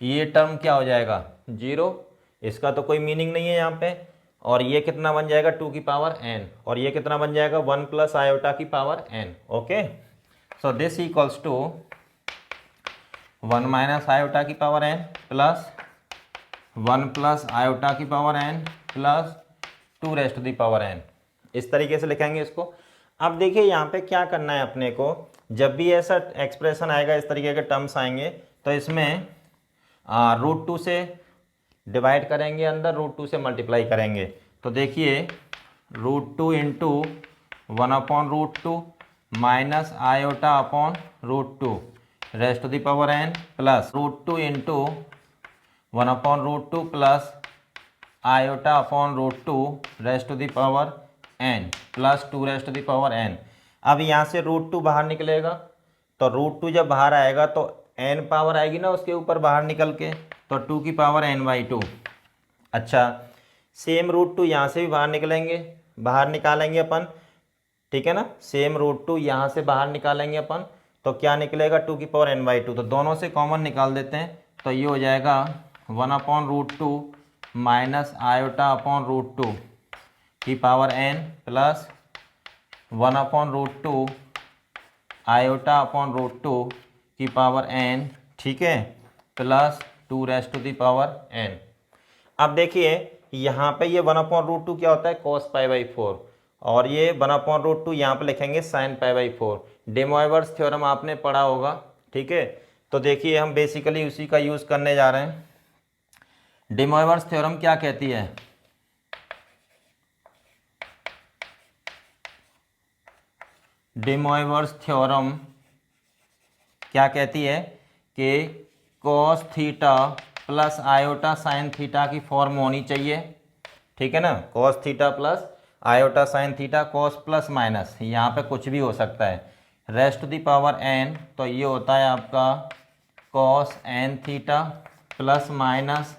ये टर्म क्या हो जाएगा 0, इसका तो कोई मीनिंग नहीं है यहाँ पे। और ये कितना बन जाएगा 2 की पावर n, और ये कितना बन जाएगा 1 प्लस आयोटा की power n। Okay, so this equals to 1 minus iota की power n plus 1 plus iota की power n plus 2 raised to the power n। इस तरीके से लिखेंगे इसको। अब देखिए यहाँ पे क्या करना है अपने को, जब भी ऐसा एक्सप्रेशन आएगा, इस तरीके के टर्म्स आएंगे, तो इसमें √2 से डिवाइड करेंगे, अंदर √2 से मल्टीप्लाई करेंगे। तो देखिए √2 into 1/√2 minus iota upon √2 raised to the power n plus √2 into 1/√2 plus iota upon √2 raised to the power n plus 2 raised to the power n। अब यहाँ से √2 बाहर निकलेगा, तो √2 जब बाहर आएगा तो n पावर आएगी ना उसके ऊपर बाहर निकल के, तो 2 की पावर n/2। अच्छा, सेम √2 यहाँ से भी बाहर निकलेंगे, बाहर निकालेंगे अपन, ठीक है ना, सेम √2 यहाँ से बाहर निकालेंगे अपन, तो क्या निकलेगा 2 की पावर n/2, तो दोनों से कॉमन निकाल देते हैं, तो ये हो जाएगा 1/√2 माइनस आयोटा अपॉन √2 की power n plus 1/√2 iota upon √2 की पावर n, ठीक है, plus 2 raised to the power n। अब देखिए यहाँ पे ये 1/√2 क्या होता है, cos π/4, और ये 1/√2 यहाँ पे लिखेंगे sin π/4। डे मॉइवर्स थ्योरम आपने पढ़ा होगा, ठीक है, तो देखिए हम बेसिकली उसी का यूज़ करने जा रहे हैं। डे मॉइवर्स थ्योरम क्या कहती है, डे मॉइवर्स थ्योरम क्या कहती है कि cos theta plus iota sine theta की फॉर्म होनी चाहिए, ठीक है ना, cos theta plus iota sine theta, cos plus minus, यहाँ पे कुछ भी हो सकता है, raised to the power n, तो ये होता है आपका cos n theta plus minus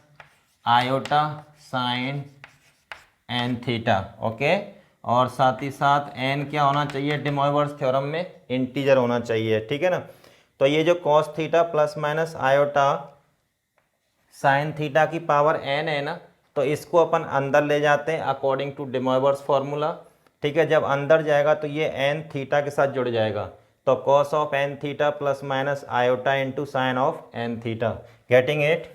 iota sine n theta. Okay, और साथ ही साथ n क्या होना चाहिए, डे मॉइवर्स थ्योरम में इंटीजर होना चाहिए, ठीक है ना। तो ये जो cos theta plus minus iota sine theta की पावर n है ना, तो इसको अपन अंदर ले जाते हैं अकॉर्डिंग टू डे मॉइवर्स फॉर्मूला, ठीक है। जब अंदर जाएगा तो ये n थीटा के साथ जुड़ जाएगा, तो cos of n theta plus minus iota into sine of n theta, getting it.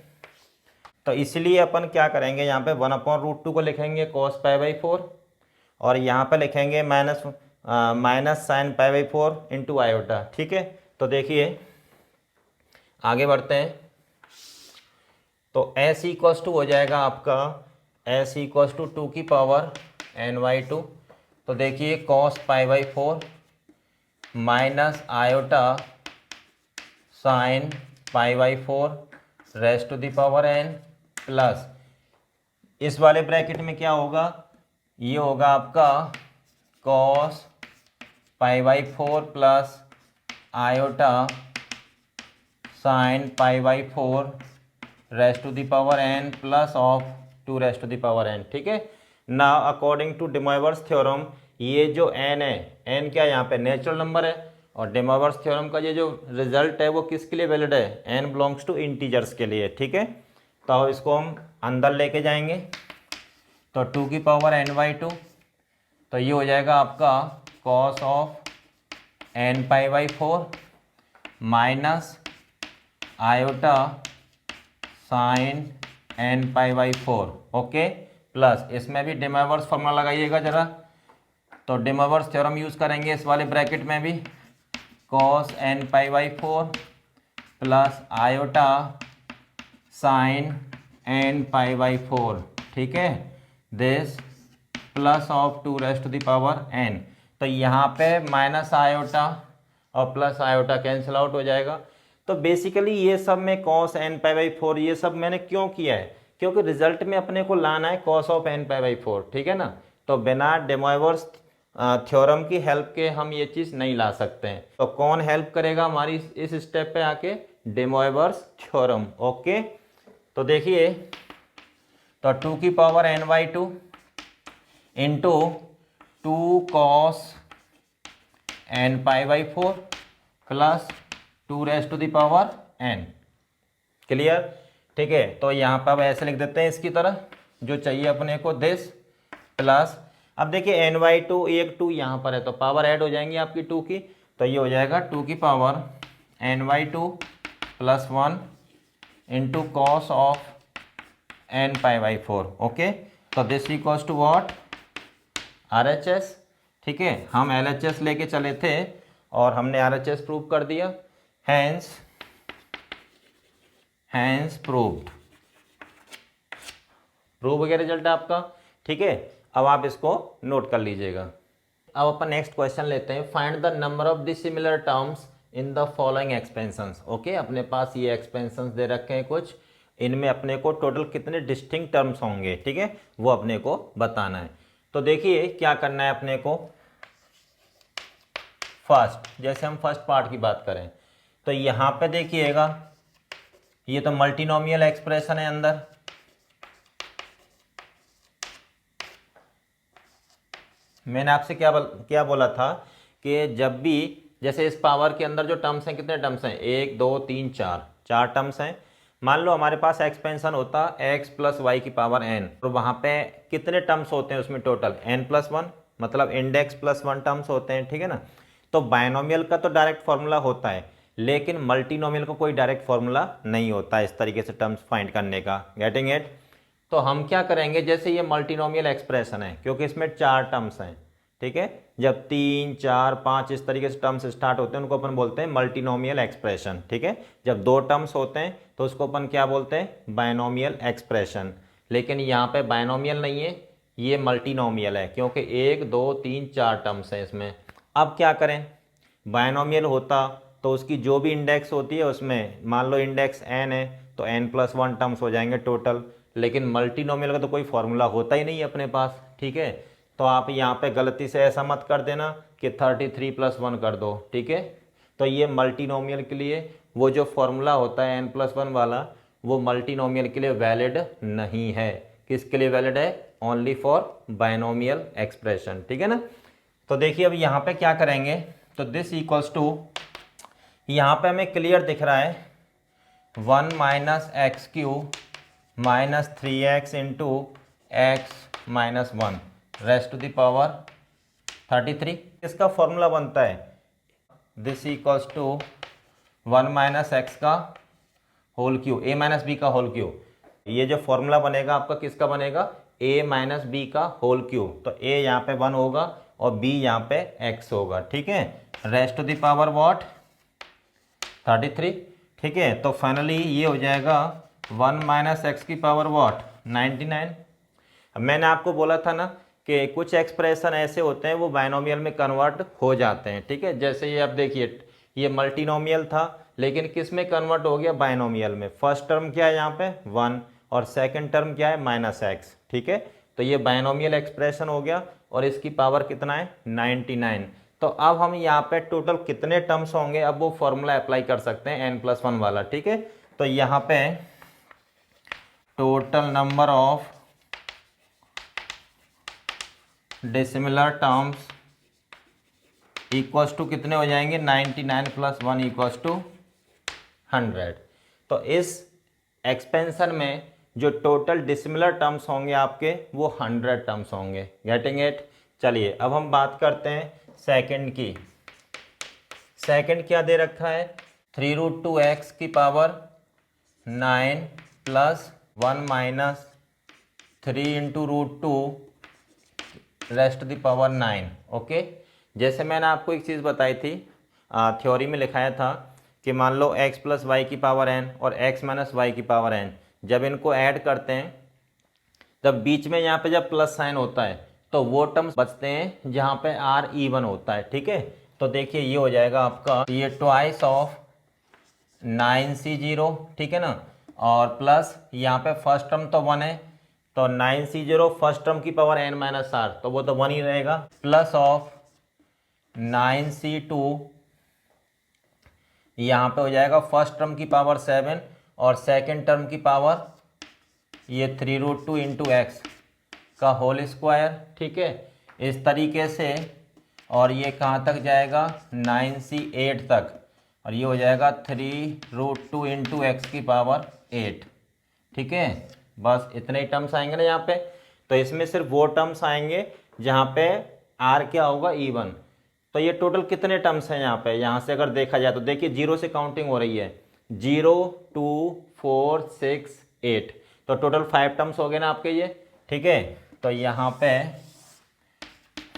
तो इसलिए अपन क्या करेंगे, यहाँ पे 1/√2 को लिखेंगे cos π/4, और यहाँ पे लिखेंगे माइनस साइन π/4 इंटू आयोटा, ठीक है। तो देखिए आगे बढ़ते हैं, तो s इक्वल्स टू हो जाएगा आपका s इक्वल्स टू 2 की पावर n/2, तो देखिए cos π/4 minus iota sine pi by 4 raised to the power n plus इस वाले ब्रैकेट में क्या होगा, ये होगा आपका cos pi by 4 plus iota sine pi by 4 raised to the power n plus of 2 raised to the power n। ठीक है ना, according to de Moivre's theorem ये जो n है, n क्या यहाँ पे नेचुरल नंबर है, और डे मोइवर्स थ्योरम का ये जो रिजल्ट है वो किसके लिए वैलिड है, n बिलोंग्स टू इंटीजर्स के लिए। ठीक है, तो इसको हम अंदर लेके जाएंगे तो 2 की पावर n बाई 2, तो ये हो जाएगा आपका cos of n pi by 4 minus iota sine n pi by 4। Okay, plus इसमें भी डे मोइवर्स फॉर्मूला लगाइएगा जरा, तो डे मोइवर्स थ्योरम यूज़ करेंगे इस वाले ब्रैकेट में भी, cos n pi by 4 plus iota sine n pi by 4। ठीक है, this plus of 2 raised to the power n, तो यहाँ पे माइनस आयोटा और प्लस आयोटा कैंसिल आउट हो जाएगा। तो बेसिकली ये सब में कॉस n पाई बाई 4 ये सब मैंने क्यों किया है, क्योंकि रिजल्ट में अपने को लाना है cos of n pi by 4। ठीक है ना, तो बिना डे मोइवर्स थ्योरम की हेल्प के हम ये चीज़ नहीं ला सकते हैं। तो कौन हेल्प करेगा हमारी इस स्टेप पे आके, डे मोइवर्स थ्योरम। ओके, तो देखिए, तो 2 की power n by 2 into 2 cos n pi by 4 plus 2 raised to the power n। Clear? ठीक है, तो यहाँ पर अब ऐसे लिख देते हैं इसकी तरह, जो चाहिए अपने को दिस प्लस, अब देखिए n बाई 2 एक 2 यहाँ पर है तो पावर ऐड हो जाएंगी आपकी 2 की, तो ये हो जाएगा 2 की power n by 2 plus 1 into cos of n pi by 4। Okay, तो this equals to what, RHS। ठीक है, हम LHS लेके चले थे और हमने RHS प्रूव कर दिया, हैंस प्रूव्ड, प्रूव हो गया रिजल्ट आपका। ठीक है, अब आप इसको नोट कर लीजिएगा। अब अपन नेक्स्ट क्वेश्चन लेते हैं, find the number of the similar terms in the following expansions. Okay, अपने पास ये एक्सपेंशंस दे रखे हैं कुछ, इनमें अपने को टोटल कितने डिस्टिंक्ट टर्म्स होंगे। ठीक है, वो अपने को बताना है। तो देखिए क्या करना है अपने को, फर्स्ट जैसे हम फर्स्ट पार्ट की बात करें तो यहाँ पे देखिएगा, ये तो मल्टीनोमियल एक्सप्रेशन है अंदर, मैंने आपसे क्या बोला था कि जब भी जैसे इस पावर के अंदर जो टर्म्स हैं, कितने टर्म्स हैं, 1 2 3 4 टर्म्स हैं। मान लो हमारे पास एक्सपेंशन होता x प्लस वाई की पावर n, और वहाँ पे कितने टर्म्स होते हैं उसमें टोटल n प्लस 1, मतलब इंडेक्स प्लस 1 टर्म्स होते हैं। ठीक है ना, तो बायनोमियल का तो डायरेक्ट फॉर्मूला होता है, लेकिन मल्टीनोमियल का कोई डायरेक्ट फॉर्मूला नहीं होता इस तरीके से टर्म्स फाइंड करने का। Getting it? तो हम क्या करेंगे, जैसे ये मल्टीनोमियल एक्सप्रेशन है क्योंकि इसमें 4 टर्म्स हैं। ठीक है, जब 3 4 5 इस तरीके से टर्म्स स्टार्ट होते हैं उनको अपन बोलते हैं मल्टीनोमियल एक्सप्रेशन। ठीक है, जब 2 टर्म्स होते हैं तो उसको अपन क्या बोलते हैं, बायनोमियल एक्सप्रेशन। लेकिन यहाँ पे बायनोमियल नहीं है, ये मल्टीनोमियल है क्योंकि 1 2 3 4 टर्म्स हैं इसमें। अब क्या करें, बायनोमियल होता तो उसकी जो भी इंडेक्स होती है उसमें, मान लो इंडेक्स n है तो n प्लस 1 टर्म्स हो जाएंगे टोटल, लेकिन मल्टीनोमियल का तो कोई फॉर्मूला होता ही नहीं है अपने पास। ठीक है, तो आप यहाँ पे गलती से ऐसा मत कर देना कि 33 प्लस 1 कर दो। ठीक है, तो ये मल्टीनोमियल के लिए वो जो फॉर्मूला होता है n प्लस 1 वाला, वो मल्टीनोमियल के लिए वैलिड नहीं है। किसके लिए वैलिड है, ओनली फॉर बायनोमियल एक्सप्रेशन। ठीक है ना, तो देखिए अब यहाँ पे क्या करेंगे, तो दिस इक्वल्स टू, यहाँ पे हमें क्लियर दिख रहा है 1 minus x cube minus 3x into x minus 1 raised to the power 33। इसका फॉर्मूला बनता है this equals to 1 minus x का whole cube a minus b का होल क्यूब। ये जो फॉर्मूला बनेगा आपका किसका बनेगा, a माइनस बी का होल क्यूब। तो a यहाँ पे 1 होगा और b यहाँ पे x होगा। ठीक है, raised to the power what, 33। ठीक है, तो फाइनली ये हो जाएगा 1 माइनस एक्स की पावर व्हाट, 99। अब मैंने आपको बोला था ना कि कुछ एक्सप्रेशन ऐसे होते हैं वो बायनोमियल में कन्वर्ट हो जाते हैं। ठीक है, जैसे ये अब देखिए, ये मल्टीनोमियल था लेकिन किस में कन्वर्ट हो गया, बायनोमियल में। फर्स्ट टर्म क्या है यहाँ पे 1 और सेकंड टर्म क्या है -x, ठीक है। तो ये बायनोमियल एक्सप्रेशन हो गया और इसकी पावर कितना है 99। तो अब हम यहाँ पे टोटल कितने टर्म्स होंगे, अब वो फॉर्मूला अप्लाई कर सकते हैं n+1 वाला, ठीक है। तो यहाँ पे total number of dissimilar terms equals to कितने हो जाएंगे, 99 + 1 = 100। तो इस एक्सपेंशन में जो टोटल डिसिमिलर टर्म्स होंगे आपके वो 100 टर्म्स होंगे। Getting it. चलिए अब हम बात करते हैं सेकंड की। सेकंड क्या दे रखा है, 3√2x की power 9 + 1 - 3 × √2 rest the power 9। Okay, जैसे मैंने आपको एक चीज़ बताई थी, थ्योरी में लिखाया था कि मान लो x + y की पावर n और x - y की पावर n, जब इनको ऐड करते हैं तब बीच में यहाँ पे जब प्लस साइन होता है तो वो टर्म्स बचते हैं जहाँ पे r even होता है, ठीक है। तो देखिए ये हो जाएगा आपका, ये ट्वाइस ऑफ 9c0, ठीक है ना, और प्लस यहाँ पे फर्स्ट टर्म तो 1 है, तो 9c0 फर्स्ट टर्म की पावर n - r, तो वो तो 1 ही रहेगा, प्लस ऑफ 9c2 यहाँ पे हो जाएगा फर्स्ट टर्म की पावर 7 और सेकंड टर्म की पावर ये 3√2 × x का होल स्क्वायर, ठीक है। इस तरीके से, और ये कहाँ तक जाएगा 9c8 तक, और ये हो जाएगा 3√2 × x की पावर 8, ठीक है। बस इतने ही टर्म्स आएंगे ना यहाँ पे। तो इसमें सिर्फ वो टर्म्स आएंगे जहाँ पे r क्या होगा even। तो ये टोटल कितने टर्म्स हैं यहाँ पे, यहाँ से अगर देखा जाए तो देखिए 0 से काउंटिंग हो रही है, 0 2 4 6 8, तो टोटल 5 टर्म्स हो गए ना आपके ये, ठीक है। तो यहाँ पे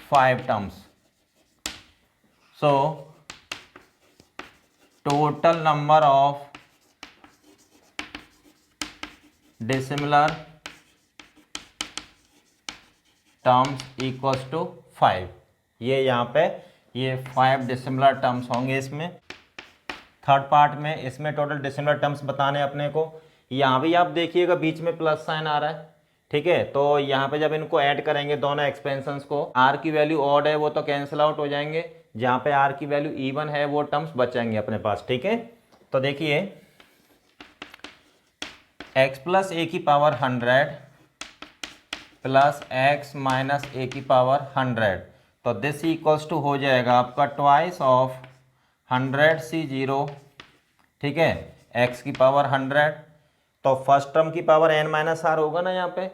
5 terms. So total number of dissimilar terms equals to 5। ये यहाँ पे ये 5 डिसिमिलर टर्म्स होंगे इसमें। थर्ड पार्ट में इसमें टोटल डिसिमिलर टर्म्स बताने अपने को। यहाँ भी आप देखिएगा बीच में प्लस साइन आ रहा है, ठीक है। तो यहाँ पे जब इनको ऐड करेंगे दोनों एक्सपेंशंस को, r की वैल्यू ऑड है वो तो कैंसिल आउट हो जाएंगे, जहाँ पे r की वैल्यू इवन है वो टर्म्स बचेंगे अपने पास, ठीक है। तो देखिए x + a की पावर 100 प्लस x - a की पावर 100, तो दिस इक्वल्स टू हो जाएगा आपका ट्वाइस ऑफ 100c0, ठीक है, x की पावर 100। तो फर्स्ट टर्म की पावर n - r होगा ना यहाँ पे,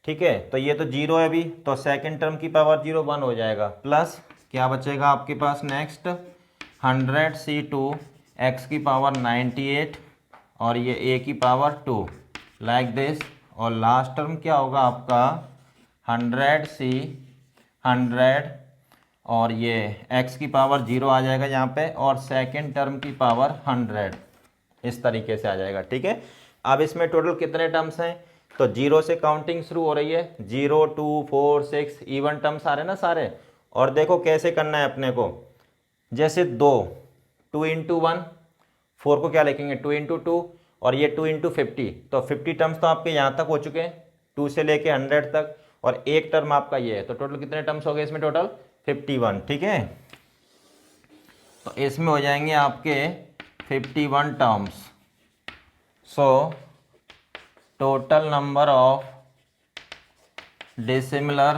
ठीक है। तो ये तो 0 है अभी, तो सेकंड टर्म की पावर 0 1 हो जाएगा, प्लस क्या बचेगा आपके पास नेक्स्ट 100c2 x की पावर 98 और ये a की पावर 2 लाइक दिस। और लास्ट टर्म क्या होगा आपका 100c 100 और ये x की पावर 0 आ जाएगा यहाँ पे, और सेकंड टर्म की पावर 100 इस तरीके से आ जाएगा, ठीक है। अब इसमें टोटल कितने टर्म्स हैं, तो 0 से काउंटिंग शुरू हो रही है, 0 2 4 6 इवन टर्म्स आ रहे हैं ना सारे। और देखो कैसे करना है अपने को, जैसे 2 × 1 4 को क्या लिखेंगे 2 × 2, और ये 2 × 50, तो 50 टर्म्स तो आपके यहाँ तक हो चुके हैं 2 से लेके 100 तक, और एक टर्म आपका ये है। तो टोटल कितने टर्म्स हो गए इसमें, टोटल 51, ठीक है। तो इसमें हो जाएंगे आपके 51 terms. So total number of dissimilar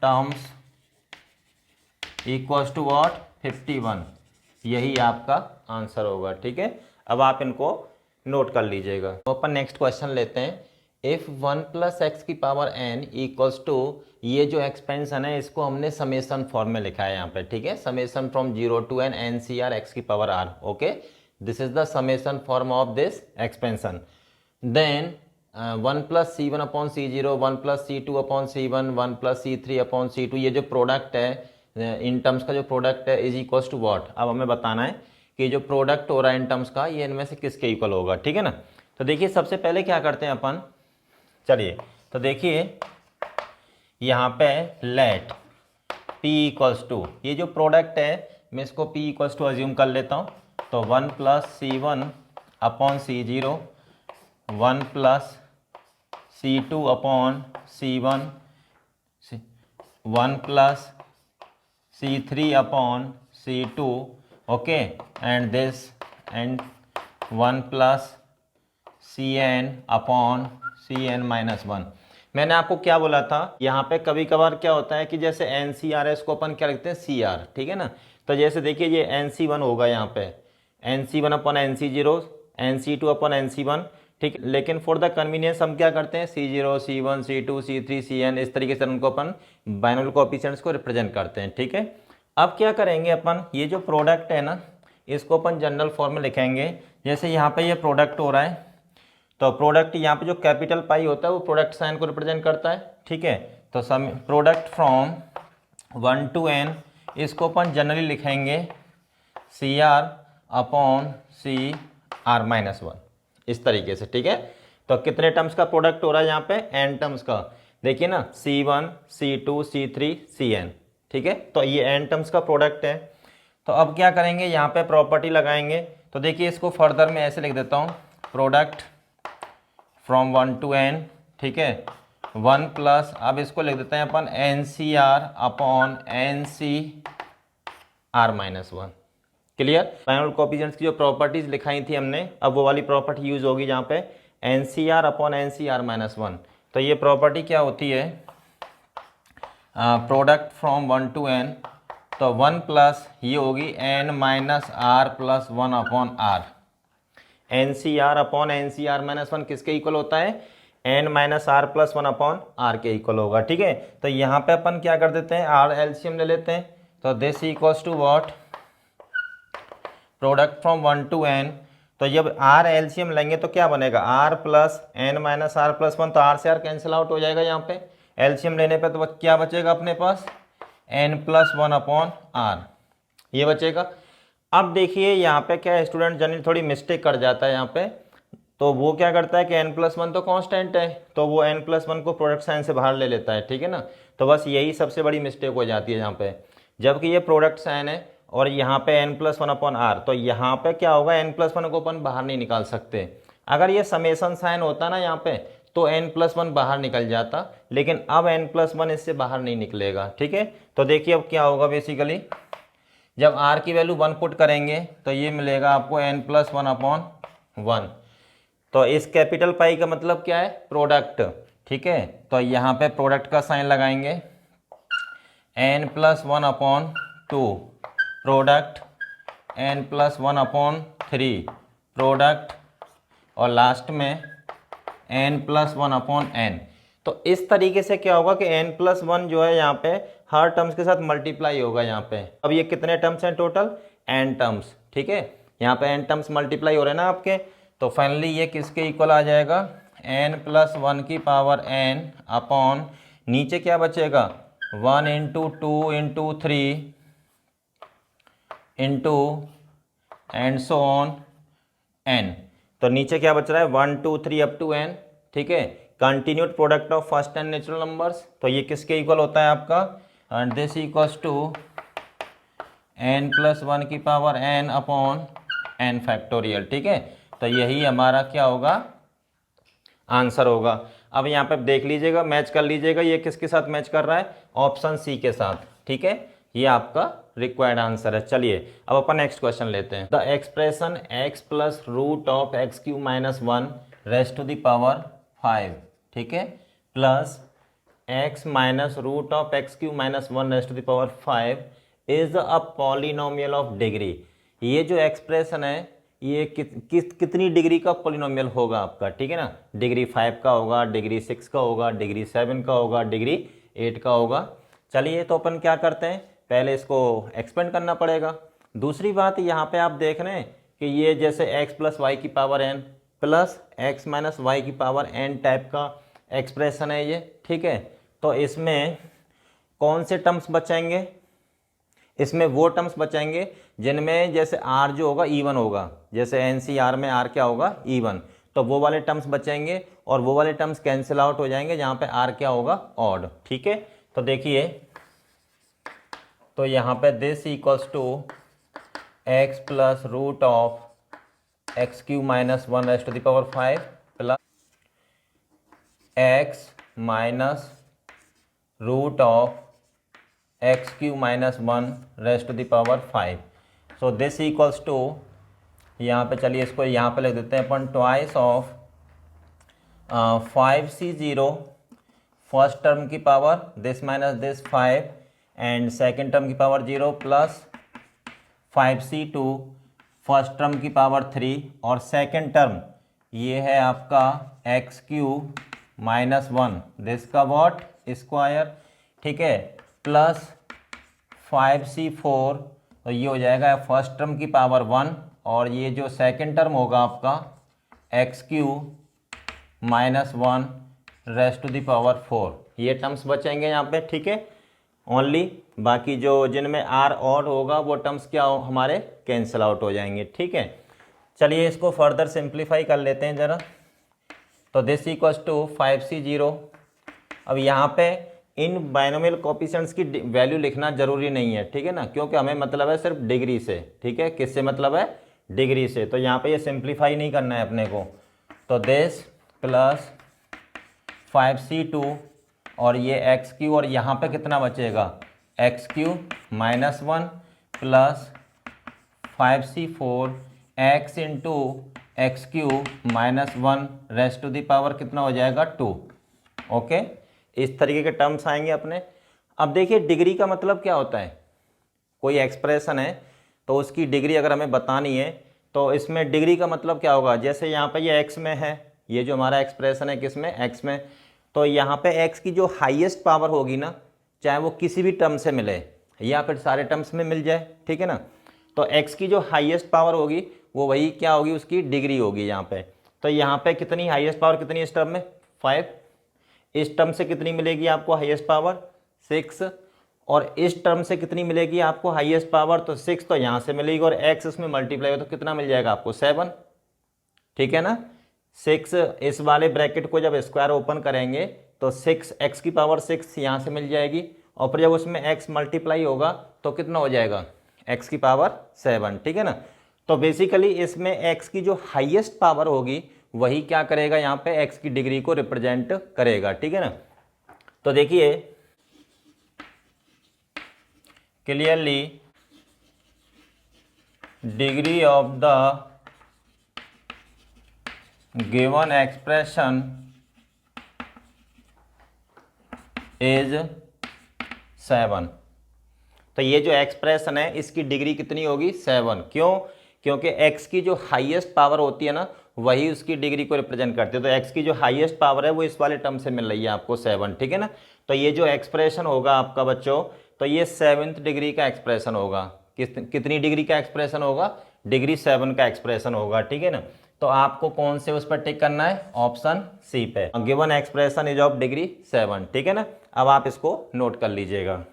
terms equals to what 51, यही आपका आंसर होगा, ठीक है। अब आप इनको नोट कर लीजिएगा। तो अपन नेक्स्ट क्वेश्चन लेते हैं। इफ 1 + x की पावर n इक्वल्स टू, ये जो एक्सपेंशन है इसको हमने समेशन फॉर्म में लिखा है यहाँ पे, ठीक है। Summation from 0 to n NCR x की power r, okay. This is the summation form of this expansion. Then 1 + c1/c0 1 + c2/c1 1 + c3/c2, ये जो प्रोडक्ट है इन टर्म्स का, जो प्रोडक्ट है इज इक्वल्स टू व्हाट। अब हमें बताना है कि जो प्रोडक्ट हो रहा है इन टर्म्स का ये इनमें से किसके इक्वल होगा, ठीक है ना। तो देखिए सबसे पहले क्या करते हैं अपन, चलिए तो देखिए यहाँ पे लेट P इक्वल्स टू, ये जो प्रोडक्ट है मैं इसको P इक्वल्स टू अज्यूम कर लेता हूँ, तो 1 plus C1 upon C0, 1 plus C2 upon C1, 1 plus C3 upon C2, okay, and this and 1 plus Cn upon Cn minus 1। मैंने आपको क्या बोला था, यहाँ पे कभी कभार क्या होता है कि जैसे NCRS को अपन क्या लिखते हैं CR, ठीक है ना। तो जैसे देखिए ये NC1 होगा यहाँ पे NC1 upon NC0, NC2 upon NC1, ठीक। लेकिन फॉर द कन्वीनियंस हम क्या करते हैं C0, C1, C2, C3, Cn, इस तरीके से उनको अपन बाइनोमियल कोएफिशिएंट्स को रिप्रेजेंट करते हैं, ठीक है। अब क्या करेंगे अपन, ये जो प्रोडक्ट है ना इसको अपन जनरल फॉर्म में लिखेंगे। जैसे यहाँ पे ये प्रोडक्ट हो रहा है, तो प्रोडक्ट यहाँ पे जो कैपिटल पाई होता है वो प्रोडक्ट साइन को रिप्रेजेंट करता है, ठीक है। तो some product from 1 to n, इसको अपन जनरली लिखेंगे CR अपॉन CR माइनस 1, इस तरीके से, ठीक है। तो कितने टर्म्स का प्रोडक्ट हो रहा है यहाँ पे, n टर्म्स का, देखिए ना, C1, C2, C3, Cn, ठीक है। तो ये n टर्म्स का प्रोडक्ट है। तो अब क्या करेंगे, यहाँ पे प्रॉपर्टी लगाएंगे। तो देखिए इसको फर्दर में ऐसे लिख देता हूँ, प्रोडक्ट फ्रॉम 1 to n, ठीक है, 1 प्लस, अब इसको लिख देते हैं अपन NCR upon NCR minus 1। Clear. Binomial coefficients की जो प्रॉपर्टीज लिखाई थी हमने, अब वो वाली प्रॉपर्टी यूज होगी जहाँ पे NCR अपॉन NCR माइनस 1। तो ये प्रॉपर्टी क्या होती है, प्रोडक्ट फ्रॉम 1 to n, तो 1 प्लस ये होगी n minus r plus 1 upon r। NCR upon NCR minus 1 किसके इक्वल होता है, n minus r plus 1 upon r के इक्वल होगा, ठीक है। तो यहाँ पे अपन क्या कर देते हैं, r एलसीएम ले लेते हैं। तो this equals to what, product from 1 to n, तो जब r एलसीएम लेंगे तो क्या बनेगा, r plus n minus r plus 1, तो r से r कैंसिल आउट हो जाएगा यहाँ पे। एलसीएम लेने पे तो क्या बचेगा अपने पास, n प्लस 1 अपॉन r, ये बचेगा। अब देखिए यहाँ पे क्या स्टूडेंट जनरली थोड़ी मिस्टेक कर जाता है यहाँ पे, तो वो क्या करता है कि n+1 तो कांस्टेंट है, तो वो n+1 को प्रोडक्ट साइन से बाहर ले लेता है, ठीक है ना। तो बस यही सबसे बड़ी मिस्टेक हो जाती है यहाँ पे, जबकि ये प्रोडक्ट साइन है और यहाँ पे n+1 अपॉन r, तो यहाँ पे क्या होगा, n+1 को अपन बाहर नहीं निकाल सकते। अगर ये समेसन साइन होता ना यहाँ पे तो n+1 बाहर निकल जाता, लेकिन अब n+1 इससे बाहर नहीं निकलेगा, ठीक है। तो देखिए अब क्या होगा, बेसिकली जब r की वैल्यू 1 पुट करेंगे तो ये मिलेगा आपको n+1 अपॉन 1। तो इस कैपिटल पाई का मतलब क्या है, प्रोडक्ट, ठीक है। तो यहाँ पे प्रोडक्ट का साइन लगाएंगे, n+1 upon 2 product, n+1 upon 3 product, और लास्ट में n+1 अपॉन n। तो इस तरीके से क्या होगा कि n+1 जो है यहाँ पे हर टर्म्स के साथ मल्टीप्लाई होगा यहाँ पे। अब ये कितने टर्म्स हैं टोटल, n टर्म्स, ठीक है। यहाँ पे n टर्म्स मल्टीप्लाई हो रहे हैं ना आपके, तो फाइनली ये किसके इक्वल आ जाएगा, n+1 की पावर n अपॉन, नीचे क्या बचेगा, 1 into 2 into 3 into and so on n। तो नीचे क्या बच रहा है, 1 2 3 अप टू n, ठीक है। Continued product of first and natural numbers, तो ये किसके इक्वल होता है आपका, and this equals to n+1 की power n upon n factorial, ठीक है। तो यही हमारा क्या होगा, आंसर होगा। अब यहाँ पे देख लीजिएगा, मैच कर लीजिएगा, ये किसके साथ मैच कर रहा है, ऑप्शन सी के साथ, ठीक है। ये आपका रिक्वायर्ड आंसर है। चलिए अब अपन नेक्स्ट क्वेश्चन लेते हैं। The expression x plus root of x³ minus 1 raised to the power 5, ठीक है, plus x minus root of x³ minus 1 raised to the power 5 is a polynomial of degree. ये जो एक्सप्रेशन है ये कितनी degree का पॉलिनोमियल होगा आपका, ठीक है ना। डिग्री 5 का होगा, डिग्री 6 का होगा, डिग्री 7 का होगा, डिग्री 8 का होगा। चलिए तो अपन क्या करते हैं, पहले इसको एक्सपेंड करना पड़ेगा। दूसरी बात यहाँ पे आप देख रहे हैं कि ये जैसे x प्लस वाई की power n plus x minus y की पावर n टाइप का एक्सप्रेशन है ये, ठीक है। तो इसमें कौन से टर्म्स बचेंगे, इसमें वो टर्म्स बचेंगे जिनमें जैसे r जो होगा इवन होगा, जैसे NCR में r क्या होगा, इवन। तो वो वाले टर्म्स बचेंगे और वो वाले टर्म्स कैंसिल आउट हो जाएंगे जहाँ पे आर क्या होगा, ऑड। ठीक है, तो देखिए, तो यहाँ पे this equals to x plus root of x cube minus one raised to the power 5 plus x minus root of x cube minus one raised to the power 5। So this equals to, यहाँ पे चलिए इसको यहाँ पे लिख देते हैं अपन, twice of 5c0 first term की power this minus this 5 and second term की power 0 plus 5c2 first term की पावर 3 और सेकेंड टर्म ये है आपका x cube minus one this का वॉट स्क्वायर, ठीक है, प्लस 5c4, तो ये हो जाएगा फर्स्ट टर्म की पावर 1 और ये जो सेकेंड टर्म होगा आपका x cube minus one raised to the power 4, ये टर्म्स बचेंगे यहाँ पे। ठीक है, ओनली बाकी जो जिनमें आर और होगा वो टर्म्स क्या हो, हमारे कैंसिल आउट हो जाएंगे। ठीक है, चलिए इसको फर्दर सिंप्लीफाई कर लेते हैं ज़रा। तो दिस इक्वल्स टू 5c0। अब यहाँ पे इन बाइनोमियल कोएफिशिएंट्स की वैल्यू लिखना जरूरी नहीं है, ठीक है ना, क्योंकि हमें मतलब है सिर्फ डिग्री से। ठीक है, किससे मतलब है, डिग्री से। तो यहाँ पे ये सिंप्लीफाई नहीं करना है अपने को। तो दिस प्लस 5c2 और ये एक्स क्यू और यहाँ पे कितना बचेगा, x cube minus one plus 5c4 x into x cube minus one raised to the power कितना हो जाएगा, 2। ओके, इस तरीके के टर्म्स आएंगे अपने। अब देखिए डिग्री का मतलब क्या होता है, कोई एक्सप्रेशन है तो उसकी डिग्री अगर हमें बतानी है तो इसमें डिग्री का मतलब क्या होगा, जैसे यहाँ पे ये एक्स में है, ये जो हमारा एक्सप्रेशन है किसमें, एक्स में, तो यहाँ पे एक्स की जो हाईएस्ट पावर होगी ना, चाहे वो किसी भी टर्म से मिले या फिर सारे टर्म्स में मिल जाए, ठीक है ना, तो एक्स की जो हाईएस्ट पावर होगी वो वही क्या होगी, उसकी डिग्री होगी यहाँ पे। तो यहाँ पे कितनी हाईएस्ट पावर कितनी है इस टर्म में, 5। इस टर्म से कितनी मिलेगी आपको हाईएस्ट पावर, 6। और इस टर्म से कितनी मिलेगी आपको हाईएस्ट पावर, तो 6 तो यहाँ से मिलेगी और एक्स इसमें मल्टीप्लाई हो तो कितना मिल जाएगा आपको, 7। ठीक है ना, 6 इस वाले ब्रैकेट को जब स्क्वायर ओपन करेंगे तो 6 एक्स की पावर 6 यहाँ से मिल जाएगी और फिर जब उसमें एक्स मल्टीप्लाई होगा तो कितना हो जाएगा, एक्स की पावर 7। ठीक है ना, तो बेसिकली इसमें एक्स की जो हाईएस्ट पावर होगी वही क्या करेगा, यहाँ पे एक्स की डिग्री को रिप्रेजेंट करेगा। ठीक है ना, तो देखिए clearly degree of the given expression is 7। तो ये जो एक्सप्रेशन है इसकी डिग्री कितनी होगी, 7। क्यों, क्योंकि x की जो हाईएस्ट पावर होती है ना वही उसकी डिग्री को रिप्रेजेंट करती है। तो x की जो हाईएस्ट पावर है वो इस वाले टर्म से मिल रही है आपको, 7। ठीक है ना, तो ये जो एक्सप्रेशन होगा आपका बच्चों, तो ये 7th डिग्री का एक्सप्रेशन होगा। कितनी डिग्री का एक्सप्रेशन होगा, डिग्री 7 का एक्सप्रेशन होगा। ठीक है ना, तो आपको कौन से उस पर टिक करना है, ऑप्शन सी पे, given expression is of degree 7। ठीक है ना, अब आप इसको नोट कर लीजिएगा।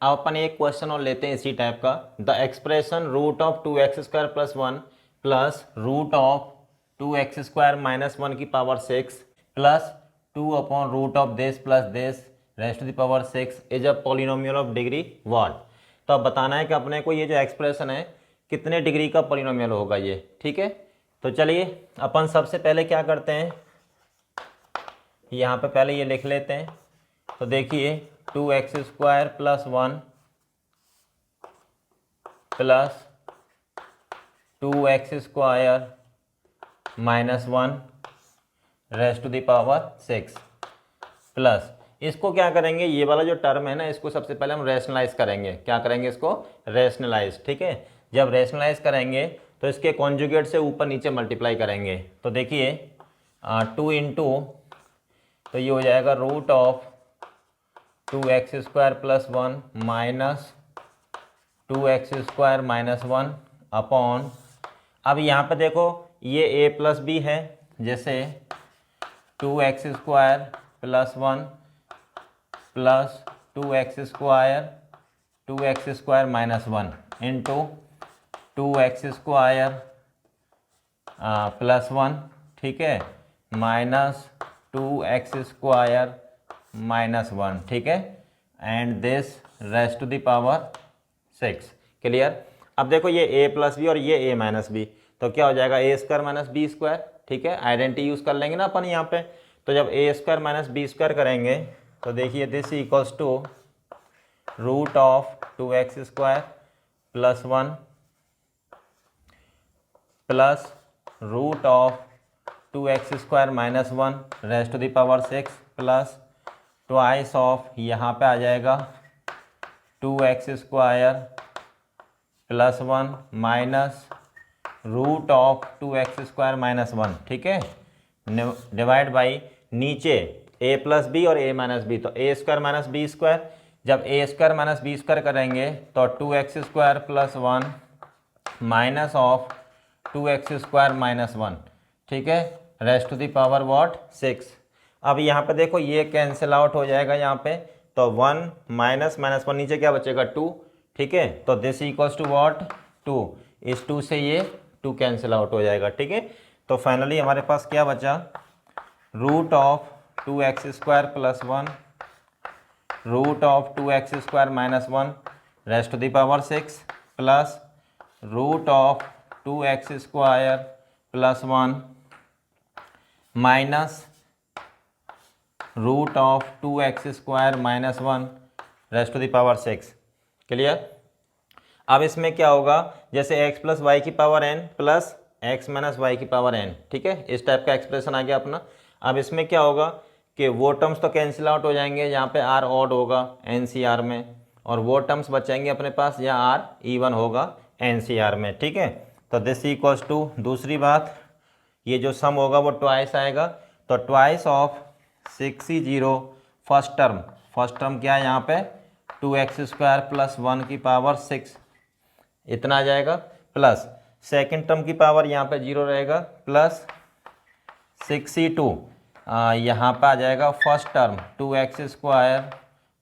अब अपन एक क्वेश्चन और लेते हैं इसी टाइप का, the expression root of 2x² plus 1 plus root of 2x² minus 1 की power 6 plus 2 upon root of this plus this raised to the power 6 is a polynomial of degree what. तो अब बताना है कि अपने को ये जो एक्सप्रेशन है कितने डिग्री का पॉलिनोमियल होगा ये। ठीक है, तो चलिए अपन सबसे पहले क्या करते हैं, यहाँ पे पहले ये लिख लेते हैं। तो देखिए 2x² plus 1 plus 2x² minus 1 raised to the power 6 plus, इसको क्या करेंगे, ये वाला जो टर्म है ना इसको सबसे पहले हम रेशनलाइज करेंगे। क्या करेंगे, इसको रेशनलाइज। ठीक है, जब रेशनलाइज करेंगे तो इसके कॉन्जुगेट से ऊपर नीचे मल्टीप्लाई करेंगे। तो देखिए 2 इंटू, तो ये हो जाएगा root of 2x² plus 1 minus 2x² minus 1 upon, अब यहाँ पे देखो ये a प्लस बी है, जैसे 2x² plus 1 plus 2x² minus 1 into 2x² plus 1 ठीक है, -2x² -1, ठीक है, and this raised to the power 6। Clear. अब देखो ये a प्लस बी और ये a माइनस बी, तो क्या हो जाएगा a² माइनस बी स्क्वायर, ठीक है, आइडेंटिटी यूज कर लेंगे ना अपन यहाँ पे। तो जब a² माइनस बी स्क्वायर करेंगे तो देखिए this equals to √2x² plus 1 plus √2x² minus 1 raised to the power 6 plus twice of, यहाँ पे आ जाएगा 2x² plus 1 minus √2x² minus 1, ठीक है, डिवाइड बाई नीचे a प्लस बी और a माइनस बी, तो a² माइनस बी स्क्वायर। जब a² minus B square करेंगे तो 2x² plus 1 minus of 2x² minus 1, ठीक है, raised to the power what 6। अब यहाँ पे देखो ये कैंसिल आउट हो जाएगा यहाँ पे, तो 1 माइनस माइनस 1 नीचे क्या बचेगा 2, ठीक है, तो दिस इक्वल्स टू व्हाट 2, इस 2 से ये 2 कैंसिल आउट हो जाएगा, ठीक है। तो फाइनली हमारे पास क्या बचा, √2x² plus 1 √2x² minus 1 raised to the power 6 plus √2x² plus 1 minus √2x² minus 1 raised to the power 6। Clear. अब इसमें क्या होगा, जैसे x प्लस वाई की power n plus x minus y की पावर n, ठीक है, इस टाइप का एक्सप्रेशन आ गया अपना। अब इसमें क्या होगा कि वो टर्म्स तो कैंसिल आउट हो जाएंगे, यहाँ पे r ऑड होगा NCR में, और वो टर्म्स बचेंगे अपने पास, या r इवन होगा NCR में, ठीक है। तो दिस इक्वल्स टू, दूसरी बात, ये जो सम होगा वो ट्वाइस आएगा, तो twice of 6c0 first term क्या है यहाँ पे 2x² प्लस 1 की पावर 6 इतना आ जाएगा, प्लस सेकेंड टर्म की पावर यहाँ पे 0 रहेगा, प्लस 6c2 यहाँ पे आ जाएगा फर्स्ट टर्म 2x²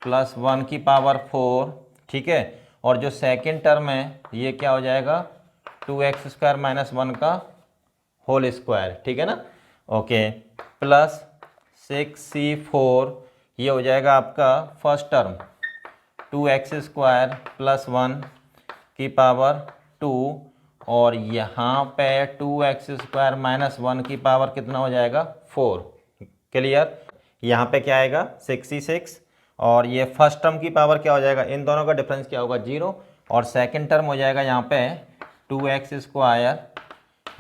प्लस 1 की पावर 4, ठीक है, और जो सेकेंड टर्म है ये क्या हो जाएगा 2x² माइनस 1 का होल स्क्वायर, ठीक है ना, ओके, प्लस 6c4 ये हो जाएगा आपका फर्स्ट टर्म 2x² प्लस 1 की पावर 2, और यहाँ पे 2x² माइनस 1 की पावर कितना हो जाएगा 4। क्लियर। यहाँ पे क्या आएगा 66, और ये फर्स्ट टर्म की पावर क्या हो जाएगा, इन दोनों का डिफरेंस क्या होगा 0, और सेकंड टर्म हो जाएगा यहाँ पे 2x²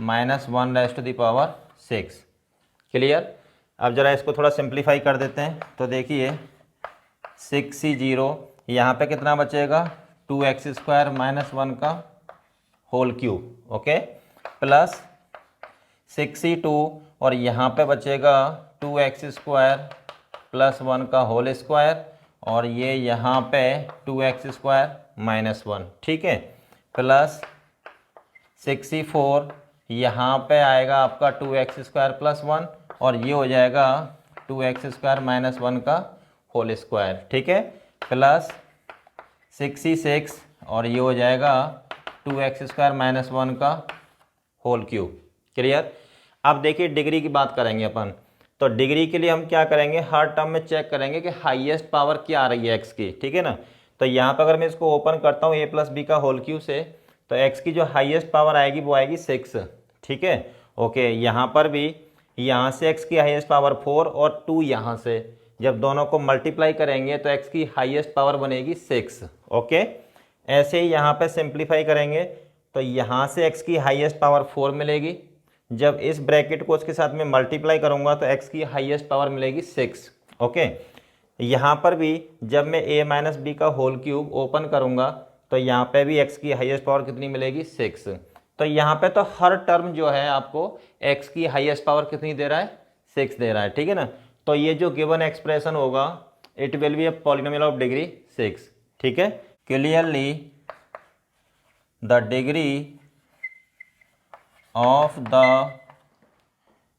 minus 1 raised to the power 6। Clear. अब जरा इसको थोड़ा सिंप्लीफाई कर देते हैं, तो देखिए 6c0 यहाँ पे कितना बचेगा 2x² माइनस 1 का whole cube, okay, plus 6c2 और यहाँ पे बचेगा 2x² प्लस 1 का होल स्क्वायर, और ये यहाँ पे 2x² माइनस 1, ठीक है, प्लस 6c4 यहाँ पे आएगा आपका 2x² प्लस 1, और ये हो जाएगा 2x² माइनस 1 का होल स्क्वायर, ठीक है, प्लस 6c6 और ये हो जाएगा 2x² माइनस 1 का होल क्यूब। क्लियर। अब देखिए डिग्री की बात करेंगे अपन, तो डिग्री के लिए हम क्या करेंगे, हर टर्म में चेक करेंगे कि हाईएस्ट पावर क्या आ रही है x की, ठीक है ना। तो यहाँ पर अगर मैं इसको ओपन करता हूँ a प्लस बी का होल क्यूब से, तो x की जो हाईएस्ट पावर आएगी वो आएगी 6, ठीक है, ओके। यहाँ पर भी यहाँ से x की हाईएस्ट पावर 4 और 2 यहाँ से, जब दोनों को मल्टीप्लाई करेंगे तो x की हाईएस्ट पावर बनेगी 6, ओके। ऐसे ही यहाँ पे सिंप्लीफाई करेंगे तो यहाँ से x की हाईएस्ट पावर 4 मिलेगी, जब इस ब्रैकेट को उसके साथ में मल्टीप्लाई करूँगा तो x की हाईएस्ट पावर मिलेगी 6, ओके। यहाँ पर भी जब मैं a माइनस बी का होल क्यूब ओपन करूँगा तो यहाँ पे भी x की हाईएस्ट पावर कितनी मिलेगी 6। तो यहाँ पे तो हर टर्म जो है आपको x की हाईएस्ट पावर कितनी दे रहा है 6 दे रहा है, ठीक है ना। तो ये जो गिवन एक्सप्रेशन होगा it will be a polynomial of degree 6, ठीक है। Clearly the degree of the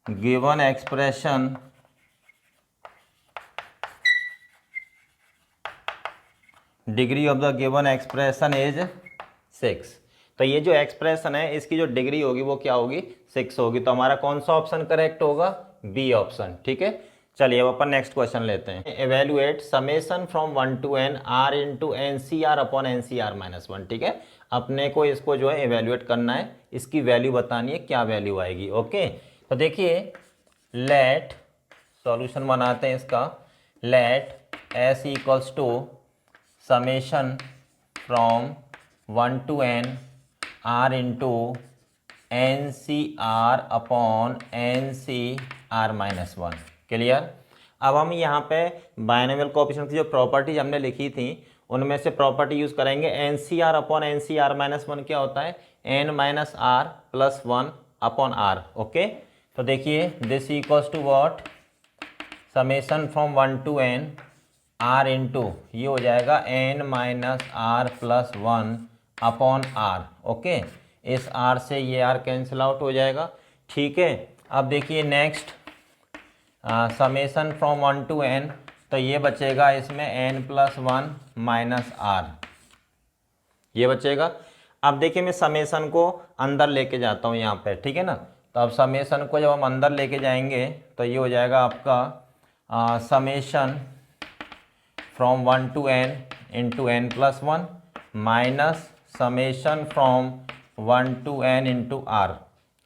given expression degree of the given expression is 6। तो ये जो एक्सप्रेशन है इसकी जो डिग्री होगी वो क्या होगी, 6 होगी। तो हमारा कौन सा ऑप्शन करेक्ट होगा, बी ऑप्शन। ठीक है, चलिए अब अपन नेक्स्ट क्वेश्चन लेते हैं। Evaluate summation from 1 to n r into N C r upon n C r minus 1। ठीक है, अपने को इसको जो है एवेल्युएट करना है, इसकी वैल्यू बतानी है, क्या वैल्यू आएगी। ओके, तो देखिए लेट सॉल्यूशन बनाते हैं इसका। Let s equals to summation from 1 to n r into N C r upon n C r minus 1। Clear. अब हम यहाँ पे बायनोमियल कोएफिशिएंट की जो प्रॉपर्टीज हमने लिखी थी उनमें से प्रॉपर्टी यूज करेंगे। एन सी आर अपॉन एन सी आर माइनस 1 क्या होता है, n minus r plus 1 upon r. Okay, तो देखिए this equals to what, summation from 1 to n r into ये हो जाएगा n minus r plus 1 upon r. Okay, इस आर से ये आर कैंसिल आउट हो जाएगा। ठीक है, अब देखिए next summation from 1 to n, तो ये बचेगा इसमें n प्लस 1 माइनस आर, ये बचेगा। अब देखिए मैं समेशन को अंदर लेके जाता हूँ यहाँ पे। ठीक है ना, तो अब समेशन को जब हम अंदर लेके जाएंगे तो ये हो जाएगा आपका summation from 1 to n into n plus 1 minus summation from 1 to n into r.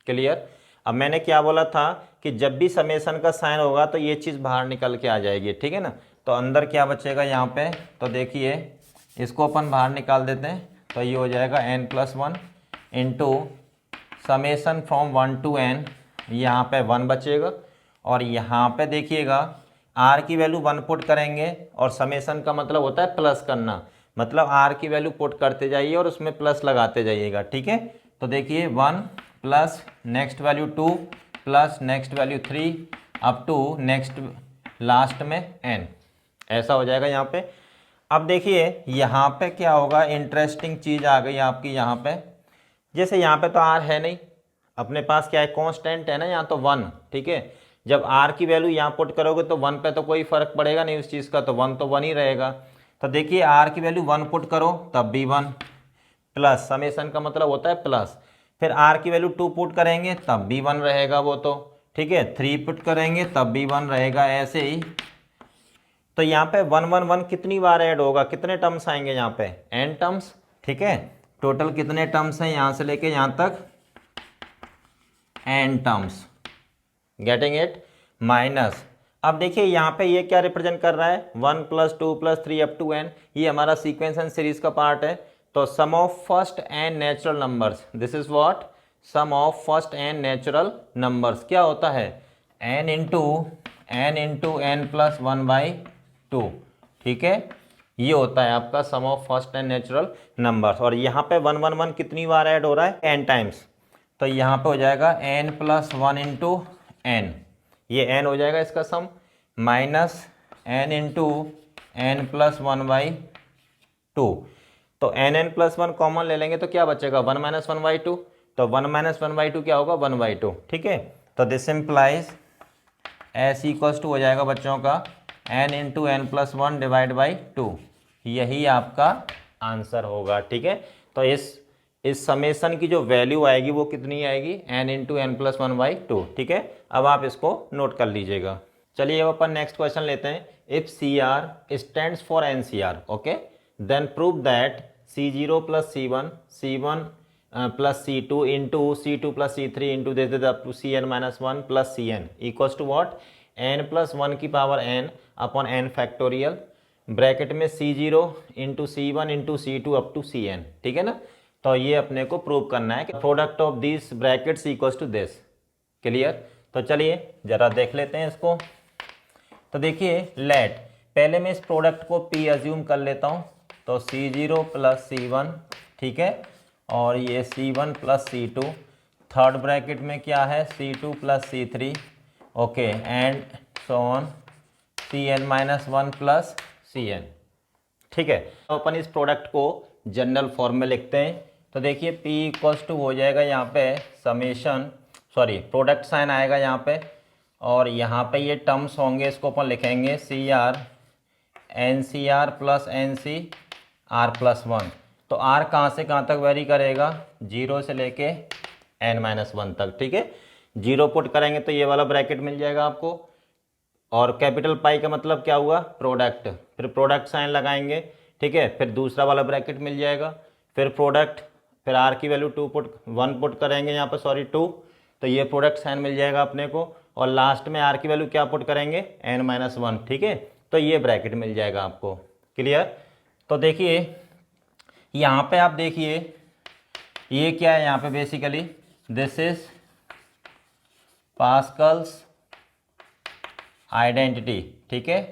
Clear. अब मैंने क्या बोला था कि जब भी समेशन का साइन होगा तो ये चीज़ बाहर निकल के आ जाएगी। ठीक है ना, तो अंदर क्या बचेगा यहाँ पे, तो देखिए इसको अपन बाहर निकाल देते हैं, तो ये हो जाएगा n plus 1 into summation from 1 to n, यहाँ पे 1 बचेगा और यहाँ पे देखिएगा r की वैल्यू 1 पुट करेंगे और समेशन का मतलब होता है प्लस करना, मतलब r की वैल्यू पुट करते जाइए और उसमें प्लस लगाते जाइएगा। ठीक है, तो देखिए 1 plus next value 2 plus next value 3 up to next last में n, ऐसा हो जाएगा यहाँ पे। अब देखिए यहाँ पे क्या होगा, इंटरेस्टिंग चीज़ आ गई आपकी यहाँ पे। जैसे यहाँ पे तो r है नहीं, अपने पास क्या है, कांस्टेंट है ना यहाँ, तो 1। ठीक है, जब r की वैल्यू यहाँ पुट करोगे तो 1 पे तो कोई फर्क पड़ेगा नहीं उस चीज़ का, तो 1 तो 1 ही रहेगा। तो देखिए r की वैल्यू 1 पुट करो तब भी 1, प्लस समेशन का मतलब होता है प्लस, फिर r की वैल्यू 2 पुट करेंगे तब भी 1 रहेगा वो तो। ठीक है, 3 पुट करेंगे तब भी 1 रहेगा, ऐसे ही। तो यहाँ पे 1 1 1 कितनी बार ऐड होगा, कितने टर्म्स आएंगे यहाँ पे, n टर्म्स। ठीक है, टोटल कितने टर्म्स हैं यहाँ से लेके यहाँ तक, n terms. Getting it, minus. अब देखिए यहाँ पे ये क्या रिप्रेजेंट कर रहा है, 1 plus 2 plus 3 up to n, ये हमारा सीक्वेंस एंड सीरीज का पार्ट है। तो sum of first n natural numbers, this is what, sum of first n natural numbers क्या होता है, n इंटू n प्लस 1/2। ठीक है, ये होता है आपका sum of first n natural numbers. और यहाँ पे 1 1 1 कितनी बार ऐड हो रहा है, n टाइम्स, तो यहाँ पे हो जाएगा n प्लस 1 इंटू n, ये n हो जाएगा इसका sum, minus n into n plus 1/2। तो n प्लस 1 कॉमन ले लेंगे तो क्या बचेगा, 1 माइनस 1/2, तो 1 माइनस 1/2 क्या होगा, 1/2। ठीक है, तो this implies s equals to हो जाएगा बच्चों का n into n plus 1 divide by 2, यही आपका आंसर होगा। ठीक है, तो इस समेशन की जो वैल्यू आएगी वो कितनी आएगी, n इंटू n प्लस 1/2। ठीक है, अब आप इसको नोट कर लीजिएगा। चलिए अब अपन नेक्स्ट क्वेश्चन लेते हैं। If c r stands for n C r, okay, then prove that C0 plus C1 plus C2 into C2 plus C3 into दे देते up to Cn minus 1 plus Cn equals to what, n plus 1 की power n upon n factorial, bracket में C0 into C1 into C2 up to Cn। ठीक है ना, तो ये अपने को प्रूव करना है कि product of this brackets equals to this. Clear, तो चलिए जरा देख लेते हैं इसको। तो देखिए लेट, पहले मैं इस प्रोडक्ट को P अज्यूम कर लेता हूँ, तो C0 प्लस C1, ठीक है, और ये C1 plus C2, third bracket में क्या है, C2 plus C3, okay, and so on Cn minus 1 plus Cn। ठीक है, तो अपन इस प्रोडक्ट को जनरल फॉर्म में लिखते हैं। तो देखिए P इक्वल्स टू हो जाएगा यहाँ पे समेशन, सॉरी प्रोडक्ट साइन आएगा यहाँ पे, और यहाँ पे ये टर्म्स होंगे, इसको अपन लिखेंगे CR NCR plus NCR plus 1। तो आर कहाँ से कहाँ तक वेरी करेगा, 0 से लेके n-1 तक, ठीक है। 0 पुट करेंगे तो ये वाला ब्रैकेट मिल जाएगा आपको, और कैपिटल पाई का मतलब क्या हुआ, प्रोडक्ट, फिर प्रोडक्ट साइन लगाएंगे, ठीक है, फिर दूसरा वाला ब्रैकेट मिल जाएगा, फिर प्रोडक्ट, फिर आर की वैल्यू 1 पुट करेंगे यहाँ पर, सॉरी 2, तो ये प्रोडक्ट साइन मिल जाएगा अपने को, और लास्ट में आर की वैल्यू क्या पुट करेंगे, n-1, ठीक है, तो ये ब्रैकेट मिल जाएगा आपको। क्लियर। तो देखिए यहाँ पे आप देखिए ये क्या है, यहाँ पे basically this is Pascal's identity, ठीक है।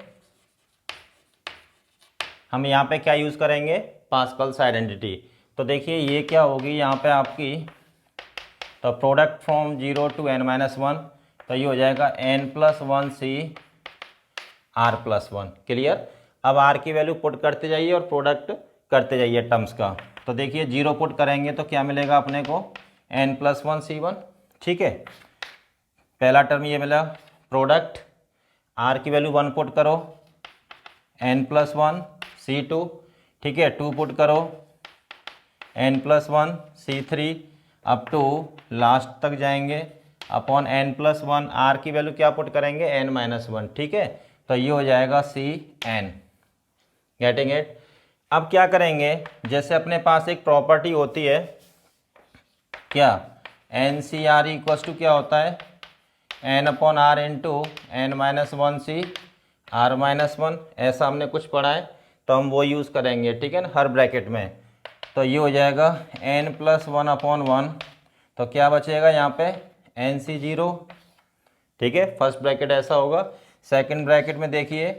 हम यहाँ पे क्या यूज़ करेंगे, पास्कल्स आइडेंटिटी। तो देखिए ये क्या होगी यहाँ पे आपकी, तो प्रोडक्ट फ्रॉम 0 to n-1, तो ये हो जाएगा n+1c r+1। क्लियर। अब r की वैल्यू पुट करते जाइए और प्रोडक्ट करते जाइए टर्म्स का। तो देखिए 0 पुट करेंगे तो क्या मिलेगा अपने को, n+1c1, ठीक है, पहला टर्म ये मिला। प्रोडक्ट r की वैल्यू 1 पुट करो, n+1c2, ठीक है, 2 पुट करो, n+1c3, अप टू लास्ट तक जाएंगे, अपॉन n+1, r की वैल्यू क्या पुट करेंगे, n-1, ठीक है, तो ये हो जाएगा cn। Getting it. अब क्या करेंगे, जैसे अपने पास एक प्रॉपर्टी होती है क्या, NCR इक्वल्स टू क्या होता है, n/r इंटू n-1c r-1, ऐसा हमने कुछ पढ़ा है तो हम वो यूज़ करेंगे, ठीक है ना, हर ब्रैकेट में। तो ये हो जाएगा n+1/1, तो क्या बचेगा यहाँ पे, nc0, ठीक है, फर्स्ट ब्रैकेट ऐसा होगा। सेकंड ब्रैकेट में देखिए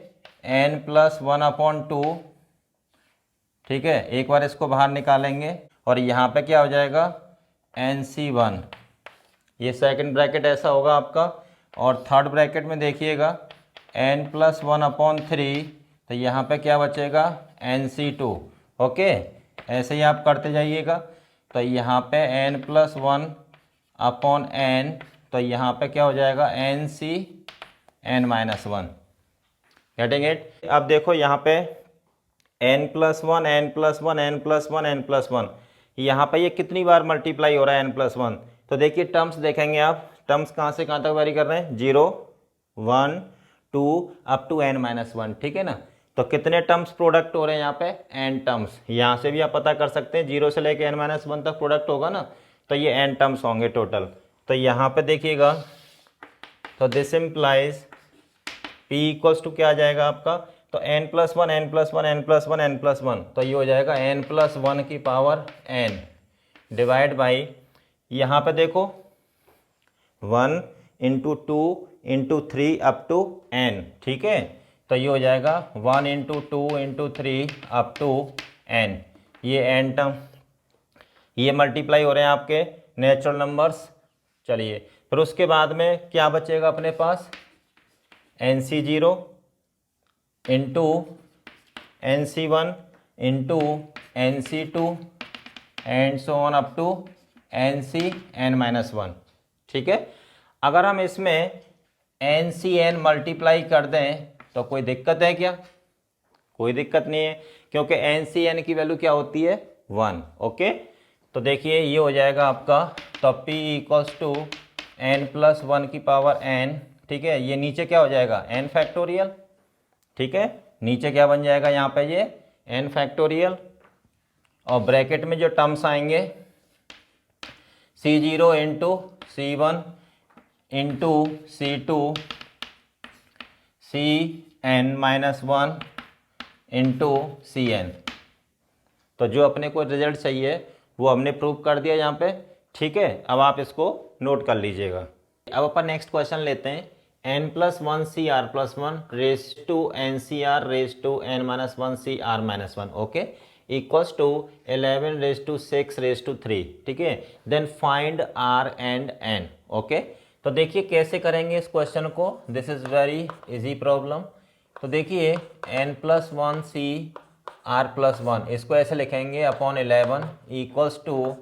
n+1/2, ठीक है, एक बार इसको बाहर निकालेंगे और यहाँ पे क्या हो जाएगा, nc1, ये सेकंड ब्रैकेट ऐसा होगा आपका। और थर्ड ब्रैकेट में देखिएगा n+1/3, तो यहाँ पे क्या बचेगा, nc2, ओके, ऐसे ही आप करते जाइएगा। तो यहाँ पे n+1/n, तो यहाँ पे क्या हो जाएगा, nCn-1। Getting it. अब देखो यहाँ पे n+1 n+1 n+1 n+1, यहाँ पे ये कितनी बार मल्टीप्लाई हो रहा है n+1। तो देखिए टर्म्स देखेंगे आप, टर्म्स कहाँ से कहाँ तक वेरी कर रहे हैं, 0 1 2 अप टू n-1, ठीक है ना। तो कितने टर्म्स प्रोडक्ट हो रहे हैं यहाँ पे, n टर्म्स। यहाँ से भी आप पता कर सकते हैं, 0 से लेके n-1 तक प्रोडक्ट होगा ना, तो ये n टर्म्स होंगे टोटल। तो यहाँ पे देखिएगा, तो this implies p equals to क्या आ जाएगा आपका, तो n+1 n+1 n+1 n+1, तो ये हो जाएगा n+1 की पावर n डिवाइड बाई, यहाँ पे देखो 1 into 2 into 3 up to n, ठीक है, तो ये हो जाएगा 1 into 2 into 3 up to n, ये n टर्म, ये मल्टीप्लाई हो रहे हैं आपके नेचुरल नंबर्स। चलिए फिर उसके बाद में क्या बचेगा अपने पास, nc0 इंटू nc1 इंटू nc2 and so on up to nCn-1, ठीक है। अगर हम इसमें nCn मल्टीप्लाई कर दें तो कोई दिक्कत है क्या, कोई दिक्कत नहीं है, क्योंकि nCn की वैल्यू क्या होती है, 1, ओके। तो देखिए ये हो जाएगा आपका, तो p इक्वल्स टू n+1 की पावर n, ठीक है, ये नीचे क्या हो जाएगा, n फैक्टोरियल, ठीक है, नीचे क्या बन जाएगा यहाँ पे, ये n फैक्टोरियल, और ब्रैकेट में जो टर्म्स आएंगे C0 into C1 into C2 Cn-1 into Cn, तो जो अपने को रिजल्ट चाहिए वो हमने प्रूव कर दिया यहाँ पे, ठीक है। अब आप इसको नोट कर लीजिएगा। अब अपन नेक्स्ट क्वेश्चन लेते हैं, n+1c r+1 raise to nCr raise to n-1c r-1, okay, equals to 11 raise to 6 raise to 3, ठीक है। Then find r and n, okay. तो देखिए कैसे करेंगे इस क्वेश्चन को, this is very easy problem. तो देखिए n+1c r+1, इसको ऐसे लिखेंगे upon 11 equals to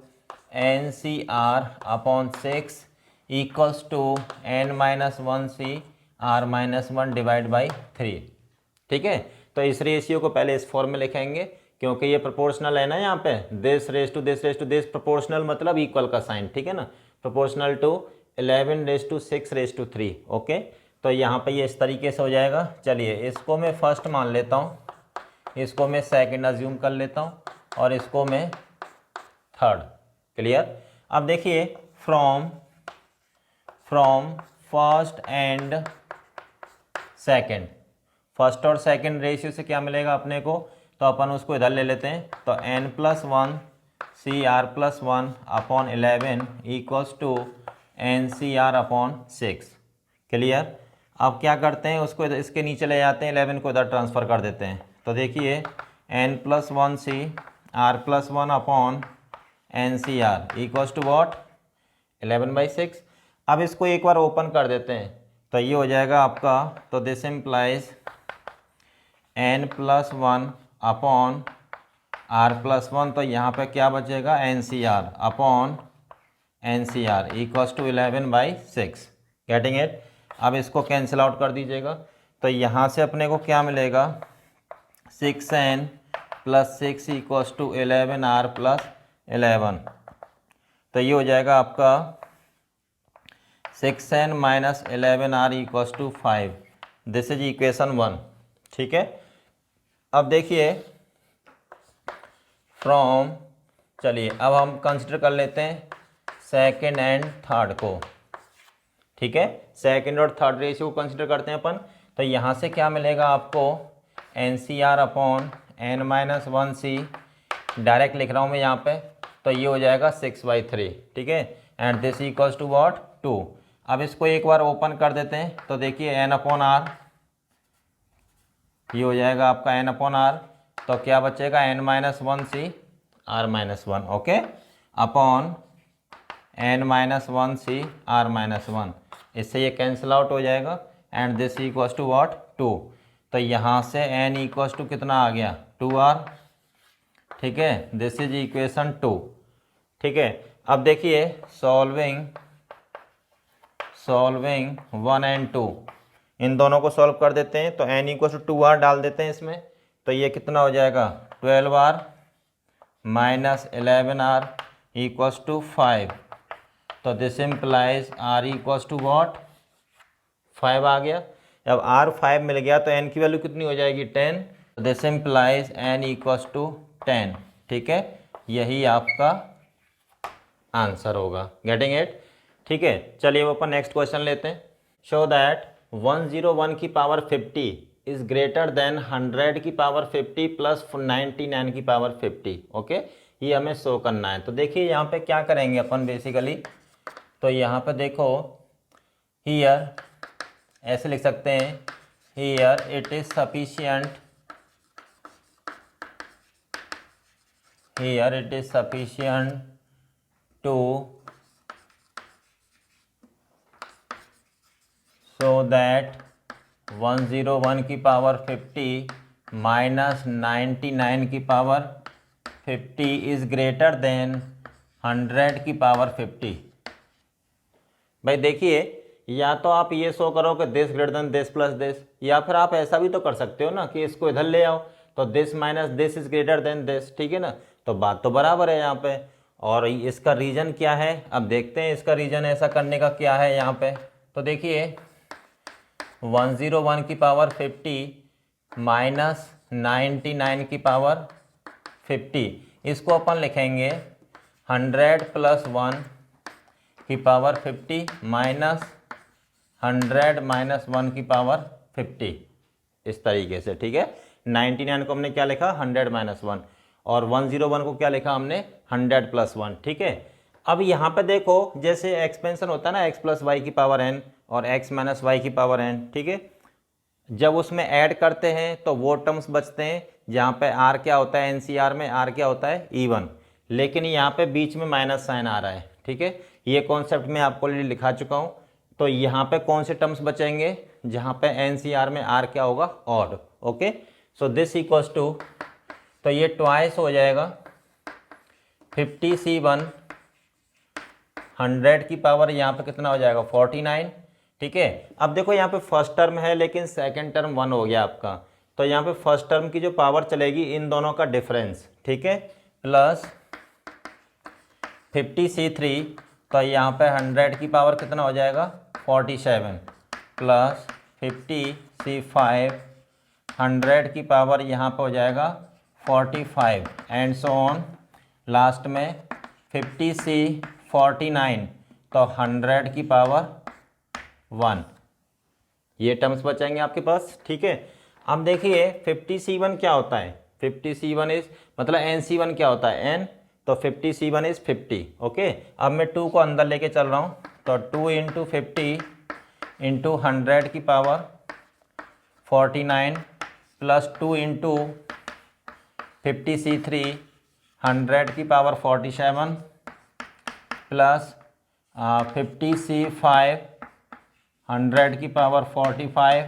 nCr/6 equals to n-1c r-1 divide by 3, ठीक है। तो इस रेशियो को पहले इस फॉर्म में लिखेंगे क्योंकि ये प्रोपोर्शनल है ना, यहाँ पे this raise to this raise to this, proportional मतलब इक्वल का साइन, ठीक है ना, proportional to 11 raise to 6 raise to 3। Okay, तो यहाँ पे ये इस तरीके से हो जाएगा। चलिए इसको मैं फर्स्ट मान लेता हूँ, इसको मैं सेकंड अज्यूम कर लेता हूँ और इसको मैं थर्ड। क्लियर। अब देखिए from first and second, first और सेकंड रेशियो से क्या मिलेगा अपने को, तो अपन उसको इधर ले लेते हैं। तो n+1 CR+1 upon 11 equals to NCR upon 6। Clear. अब क्या करते हैं, उसको इसके नीचे ले जाते हैं, 11 को इधर ट्रांसफ़र कर देते हैं। तो देखिए n+1 CR+1 upon NCR equals to what 11/6। अब इसको एक बार ओपन कर देते हैं, तो ये हो जाएगा आपका, तो this implies n+1 upon R+1, तो यहाँ पे क्या बचेगा NCR upon NCR equals to 11/6। Getting it. अब इसको कैंसिल आउट कर दीजिएगा, तो यहाँ से अपने को क्या मिलेगा 6n + 6 इक्वल्स टू 11R+11। तो ये हो जाएगा आपका 6n - 11R equals to 5। This is equation 1। ठीक है। अब देखिए फ्रॉम, चलिए अब हम कंसिडर कर लेते हैं सेकंड एंड थर्ड को। ठीक है, सेकंड और थर्ड रेशियो को कंसिडर करते हैं अपन। तो यहाँ से क्या मिलेगा आपको NCR अपॉन n-1C, डायरेक्ट लिख रहा हूँ मैं यहाँ पे, तो ये हो जाएगा 6/3। ठीक है, and this equals to what 2। अब इसको एक बार ओपन कर देते हैं, तो देखिए n/r, ये हो जाएगा आपका n/r, तो क्या बचेगा n-1C R-1, okay, upon n-1C R-1। इससे ये कैंसिल आउट हो जाएगा and this equals to what 2। तो यहाँ से n इक्वल्स टू कितना आ गया 2r। ठीक है, दिस इज इक्वेशन 2। ठीक है, अब देखिए सॉल्विंग 1 and 2, इन दोनों को सॉल्व कर देते हैं। तो n इक्वल्स टू 2r डाल देते हैं इसमें, तो ये कितना हो जाएगा 12r - 11r इक्वल्स टू 5। तो this implies r equals to what 5 आ गया। जब r 5 मिल गया तो n की वैल्यू कितनी हो जाएगी 10। This implies n equals to 10। ठीक है, यही आपका आंसर होगा। Getting it. ठीक है, चलिए वो अपन नेक्स्ट क्वेश्चन लेते हैं। शो दैट 101 की पावर 50 इज ग्रेटर देन 100 की पावर 50 प्लस 99 की पावर 50। ओके, ये हमें शो करना है। तो देखिए यहाँ पे क्या करेंगे अपन बेसिकली, तो यहाँ पे देखो हियर ऐसे लिख सकते हैं, here it is sufficient, here it is sufficient to so that 101 की पावर 50 माइनस 99 की पावर 50 इज ग्रेटर देन 100 की पावर 50। भाई देखिए, या तो आप ये शो करो कि this greater than this plus this, या फिर आप ऐसा भी तो कर सकते हो ना कि इसको इधर ले आओ, तो this minus this is greater than this. ठीक है ना, तो बात तो बराबर है यहाँ पे। और इसका रीजन क्या है, अब देखते हैं इसका रीजन ऐसा करने का क्या है यहाँ पे। तो देखिए 101 की पावर 50 माइनस 99 की पावर 50, इसको अपन लिखेंगे 100 + 1 की पावर 50 माइनस 100 - 1 की पावर 50, इस तरीके से। ठीक है, 99 को हमने क्या लिखा 100 - 1, और 101 को क्या लिखा हमने 100 + 1। ठीक है, अब यहाँ पे देखो जैसे एक्सपेंशन होता है ना x + y की पावर n और x - y की पावर n। ठीक है, जब उसमें ऐड करते हैं तो वो टर्म्स बचते हैं जहाँ पे r क्या होता है, NCR में r क्या होता है even, लेकिन यहाँ पे बीच में माइनस साइन आ रहा है। ठीक है, ये कॉन्सेप्ट मैं आपको ऑलरेडी लिखा चुका हूँ। तो यहाँ पे कौन से टर्म्स बचेंगे, जहाँ पे NCR में r क्या होगा odd. Okay, so this equals to, तो ये ट्वाइस हो जाएगा 50C1 100 की पावर यहाँ पे कितना हो जाएगा 49। ठीक है, अब देखो यहाँ पे फर्स्ट टर्म है लेकिन सेकंड टर्म 1 हो गया आपका, तो यहाँ पे फर्स्ट टर्म की जो पावर चलेगी इन दोनों का डिफरेंस, ठीक है, प्लस 50c3, तो यहाँ पे 100 की पावर कितना हो जाएगा 47, प्लस 50c5, 100 की पावर यहाँ पे हो जाएगा 45 एंड सो ऑन। लास्ट में 50c49, तो 100 की पावर 1, ये टर्म्स बचेंगे आपके पास, ठीक है। अब देखिए 50c1 क्या होता है, 50c1 इज मतलब nc1 क्या होता है n, तो 50c1 इज 50, ओके। अब मैं 2 को अंदर लेके चल रहा हूँ, तो 2 इंटू 50 इंटू 100 की पावर 49 प्लस 2 इंटू 50c3 100 की पावर 47 प्लस 50c5 100 की power 45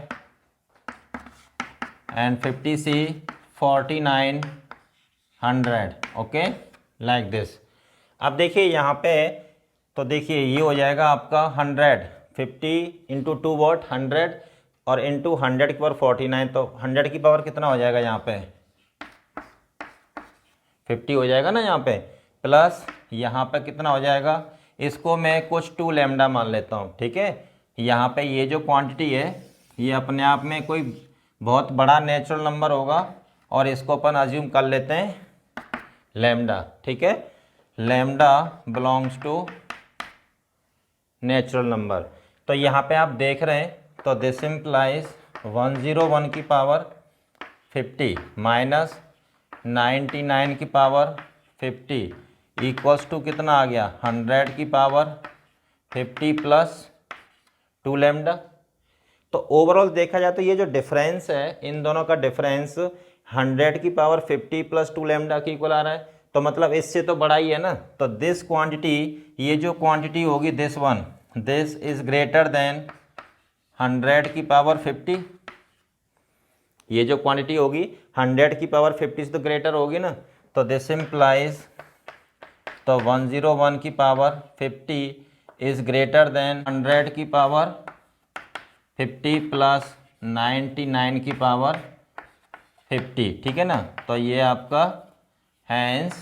and 50c49 100, okay, like this. अब देखिए यहाँ पे, तो देखिए ये हो जाएगा आपका 100, 50 इंटू 2 वॉट 100 और इंटू 100 की पावर 49, तो 100 की पावर कितना हो जाएगा यहाँ पे 50 हो जाएगा ना यहाँ पे, प्लस यहाँ पे कितना हो जाएगा, इसको मैं कुछ 2 लैम्डा मान लेता हूँ, ठीक है। यहाँ पे ये जो क्वांटिटी है ये अपने आप में कोई बहुत बड़ा नेचुरल नंबर होगा और इसको अपन अज्यूम कर लेते हैं लैम्डा, ठीक है। Lambda belongs to natural number, तो यहाँ पे आप देख रहे हैं, तो दिस इम्प्लाइज 101 की पावर 50 माइनस 99 की पावर 50 इक्वल्स टू कितना आ गया 100 की पावर 50 प्लस 2 लैम्डा। तो ओवरऑल देखा जाए तो ये जो डिफरेंस है इन दोनों का डिफरेंस 100 की पावर 50 प्लस 2 लैम्डा के इक्वल आ रहा है, तो मतलब इससे तो बड़ा ही है ना। तो दिस क्वांटिटी, ये जो क्वांटिटी होगी this one, this is greater than 100 की पावर 50, ये जो क्वांटिटी होगी 100 की पावर 50 से तो ग्रेटर होगी ना, तो दिस इम्प्लाइज, तो 101 की पावर 50 इज ग्रेटर देन 100 की पावर 50 प्लस 99 की पावर 50, ठीक है ना। तो ये आपका हैंस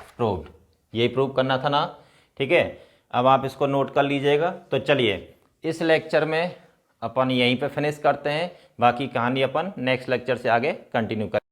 प्रूव्ड, यही प्रूव करना था ना, ठीक है। अब आप इसको नोट कर लीजिएगा। तो चलिए इस लेक्चर में अपन यहीं पे फिनिश करते हैं, बाकी कहानी अपन नेक्स्ट लेक्चर से आगे कंटिन्यू करें।